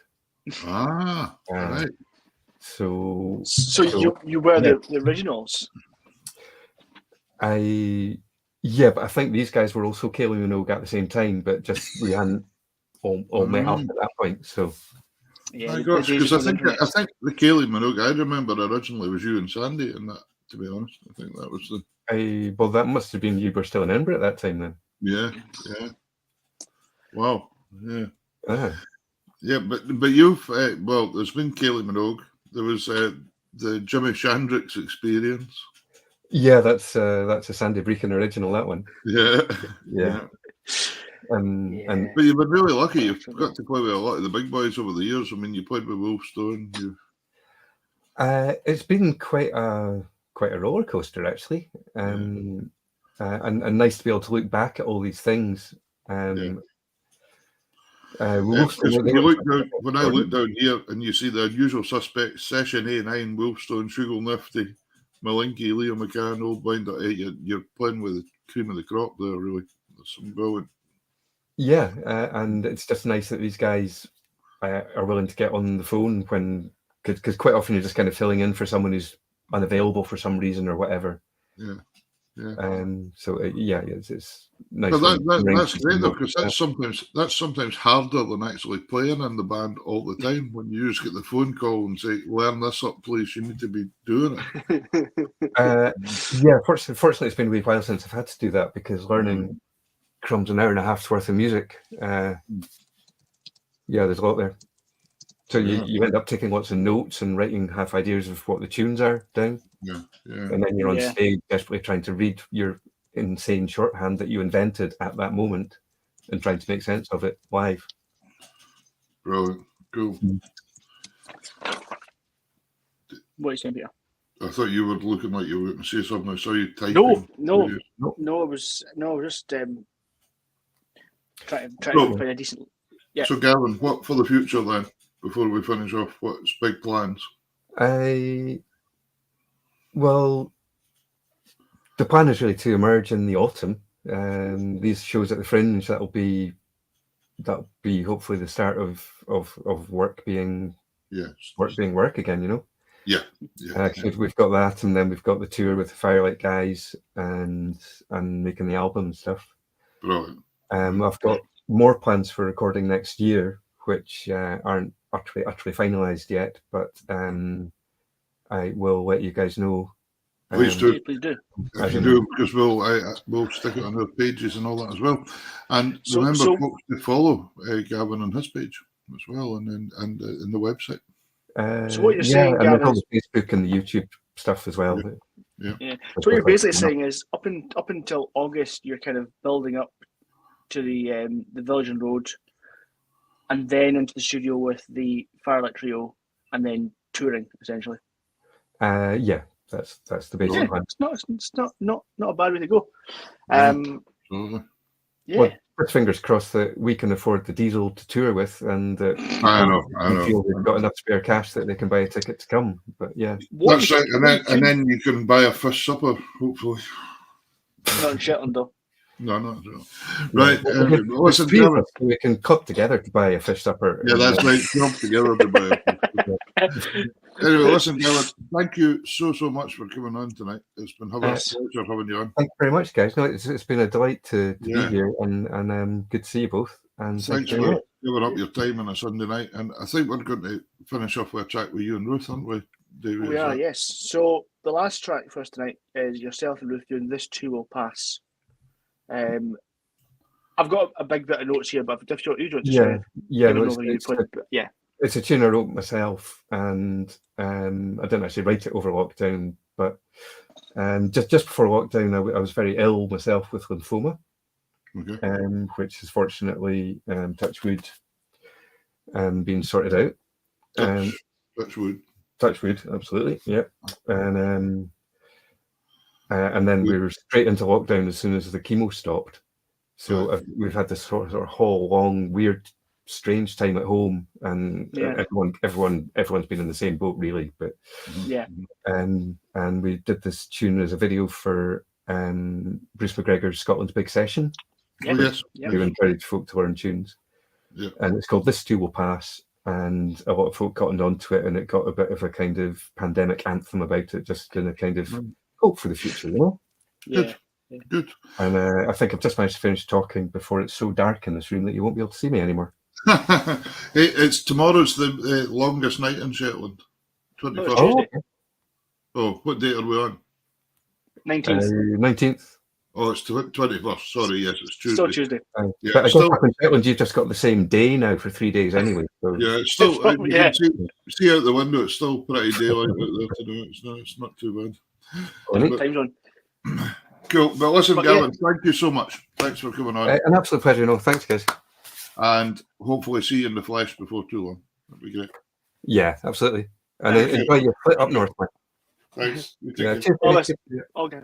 Right. So you were the originals. But I think these guys were also Kaylee Minogue at the same time, but just we hadn't all met up at that point. So yeah, because I think the Kaylee Minogue I remember originally was you and Sandy, and that, to be honest, I think that was the. Well, that must have been you were still in Edinburgh at that time then. Yeah. Wow. Yeah. Yeah, but you've there's been Kaylee Minogue. There was the Jimi Shandrix Experience. Yeah, that's a Sandy Brechin original, that one. Yeah. But you've been really lucky. You've got to play with a lot of the big boys over the years. I mean, you played with Wolfstone. It's been quite a roller coaster, actually, and nice to be able to look back at all these things. When I look down here and you see the unusual suspects, Session A9, Wolfstone, Shugle Nifty, Malinky, Leo McCann, Old Blind, you're playing with the cream of the crop there, really. There's some brilliant. Yeah, and it's just nice that these guys are willing to get on the phone because quite often you're just kind of filling in for someone who's unavailable for some reason or whatever. Yeah. It's nice. But that's great though, because that's sometimes harder than actually playing in the band all the time. When you just get the phone call and say, "Learn this up, please," you need to be doing it. Fortunately, it's been a wee while since I've had to do that because learning crumbs an hour and a half's worth of music. There's a lot there. So you end up taking lots of notes and writing half ideas of what the tunes are down. Yeah. And then you're on stage desperately trying to read your insane shorthand that you invented at that moment and trying to make sense of it live. Brilliant. Cool. What are you saying, Peter? I thought you were looking like you were going to say something. I saw you typing. No. I was just trying to find a decent. Yeah. So, Gavin, what for the future then? Before we finish off, what's big plans? Well, the plan is really to emerge in the autumn. These shows at the Fringe, that'll be hopefully the start of work being work again. You know. Yeah. We've got that, and then we've got the tour with the Firelight guys and making the album and stuff. Brilliant. I've got more plans for recording next year, which aren't utterly finalized yet, but I will let you guys know Please do. Yeah, please do. If you do, because we'll stick it on our pages and all that as well. And remember, folks, to follow Gavin on his page as well, and in the website. So what you're saying, and Gavin, all the Facebook and the YouTube stuff as well. Yeah. So what you're basically saying is up until August, you're kind of building up to the Village and Road, and then into the studio with the Firelight Trio, and then touring essentially. Yeah, that's the basic plan. It's not a bad way to go. Yeah. Well, first fingers crossed that we can afford the diesel to tour with, and I know. feel they've got enough spare cash that they can buy a ticket to come. But yeah, that's right. And then you can buy a fish supper, hopefully. Not in Shetland though. No, not at all. Right. Listen, Gavin, we can club together to buy a fish supper. Yeah, that's right. Club together to buy a fish supper. Anyway, listen, Gavin, thank you so much for coming on tonight. It's been a pleasure having you on. Thank you very much, guys. No, it's been a delight to be here, and good to see you both. And thanks for giving up your time on a Sunday night. And I think we're going to finish off with a track with you and Ruth, aren't we, David? We are, yes. So the last track for us tonight is yourself and Ruth doing This Too Will Pass. I've got a big bit of notes here, but if you don't just it's a tune I wrote myself, and I didn't actually write it over lockdown, but just before lockdown, I was very ill myself with lymphoma, which is fortunately, touch wood, being sorted out. Touch wood, absolutely, yeah. And then we were straight into lockdown as soon as the chemo stopped. So we've had this sort of whole long, weird, strange time at home, and everyone's been in the same boat, really. But and we did this tune as a video for Bruce McGregor's Scotland's Big Session. To encourage folk to learn tunes. And it's called This Too Will Pass, and a lot of folk got onto it, and it got a bit of a kind of pandemic anthem about it, just in a kind of hope for the future, you know? Good. And I think I've just managed to finish talking before it's so dark in this room that you won't be able to see me anymore. It's tomorrow's the longest night in Shetland. 21st. Oh, what date are we on? 19th. Oh, it's 21st. Sorry, yes, it's Tuesday. Still Tuesday. But I guess up in Shetland, you've just got the same day now for 3 days anyway. So. Yeah, it's still. You can see out the window. It's still pretty daylight out there today. It's not too bad. Time zone. Cool. But listen, Gavin, thank you so much. Thanks for coming on. An absolute pleasure. No, thanks, guys. And hopefully see you in the flesh before too long. That'd be great. Yeah, absolutely. And enjoy your flight up north, man. Thanks. Okay.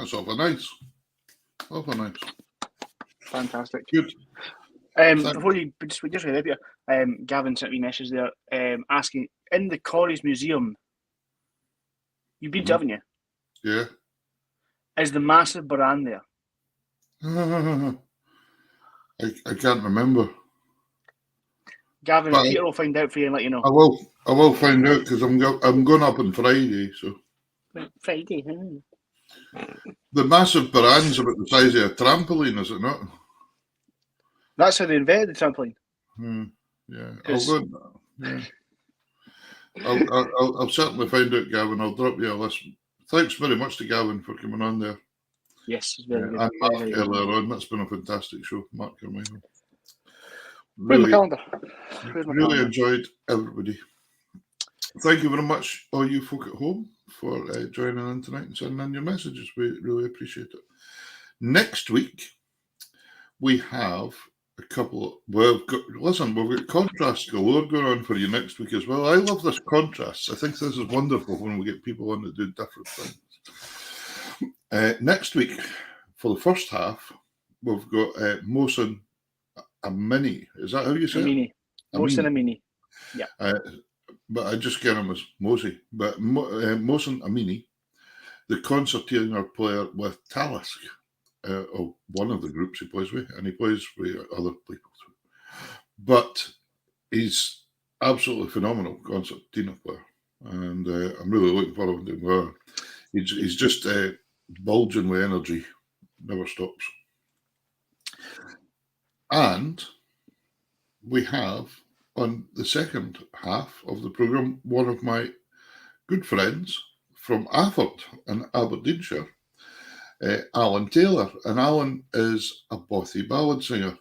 That's awful nice. Awful nice. Fantastic. Good. Before you just really up here, Gavin sent me a message there asking, in the Corries Museum, you've been to, haven't you? Yeah. Is the massive Baran there? I can't remember. Gavin, But Peter will find out for you and let you know. I will find out because I'm going up on Friday. So Friday. the massive Baran's about the size of a trampoline, is it not? That's how they invented the trampoline. Yeah. Because- I'll certainly find out, Gavin. I'll drop you a list. Thanks very much to Gavin for coming on there. Yes, it's very good. And Mark Very, very earlier on. That's been a fantastic show, Mark Carmichael. Where's my calendar? Really enjoyed everybody. Thank you very much, all you folk at home, for joining in tonight and sending in your messages. We really appreciate it. Next week, we have a couple. We've got contrast galore going on for you next week as well. I love this contrast. I think this is wonderful when we get people on that do different things. Next week, for the first half, we've got Mohsen Amini. Is that how you say it? Mohsen Amini. Yeah. But I just get him as Mosi. But Mohsen Amini, the concertina player with Talisk, of one of the groups he plays with, and he plays with other people too. But he's absolutely phenomenal concertina player, and I'm really looking forward to him. He's just bulging with energy, never stops. And we have, on the second half of the programme, one of my good friends from Afford in Aberdeenshire, Alan Taylor. And Alan is a bothy ballad singer.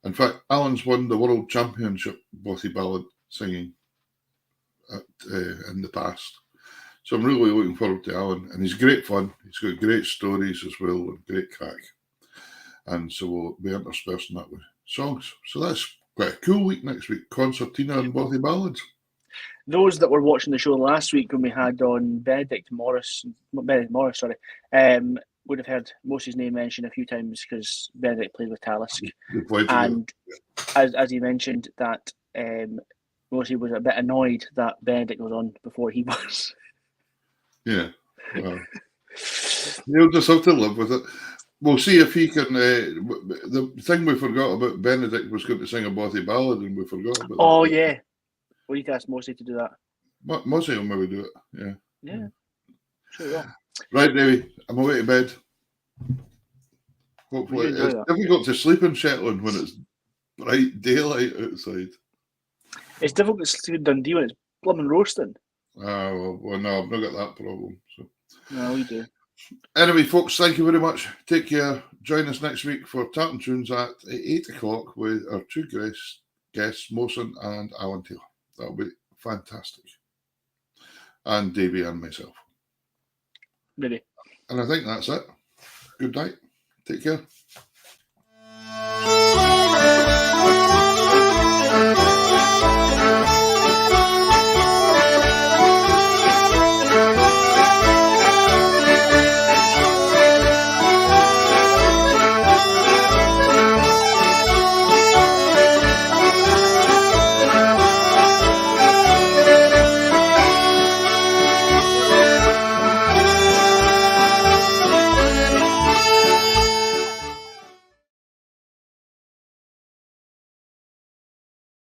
In fact, Alan's won the World Championship bothy ballad singing in the past. So I'm really looking forward to Alan. And he's great fun. He's got great stories as well and great crack. And so we'll be interspersing that with songs. So that's quite a cool week next week. Concertina and bothy ballads. Those that were watching the show last week when we had on Benedict Morris, would have heard Mosey's name mentioned a few times because Benedict played with Talisk. And as he mentioned, that Mosey was a bit annoyed that Benedict was on before he was. Yeah. Well, you'll just have to live with it. We'll see if he can. The thing we forgot about, Benedict was going to sing a bothy ballad, and we forgot about that. Oh, yeah. We need to ask Mosey to do that. Mosey will maybe do it, yeah. Yeah. Sure will. Right, Davey, I'm away to bed. Hopefully, it's difficult to sleep in Shetland when it's bright daylight outside. It's difficult to sleep in Dundee when it's blooming roasting. Well, no, I've not got that problem. So. No, we do. Anyway, folks, thank you very much. Take care. Join us next week for Tartan Tunes at 8 o'clock with our two guests, Mohsen and Alan Taylor. That'll be fantastic. And Davey and myself. Really. And I think that's it. Good night. Take care.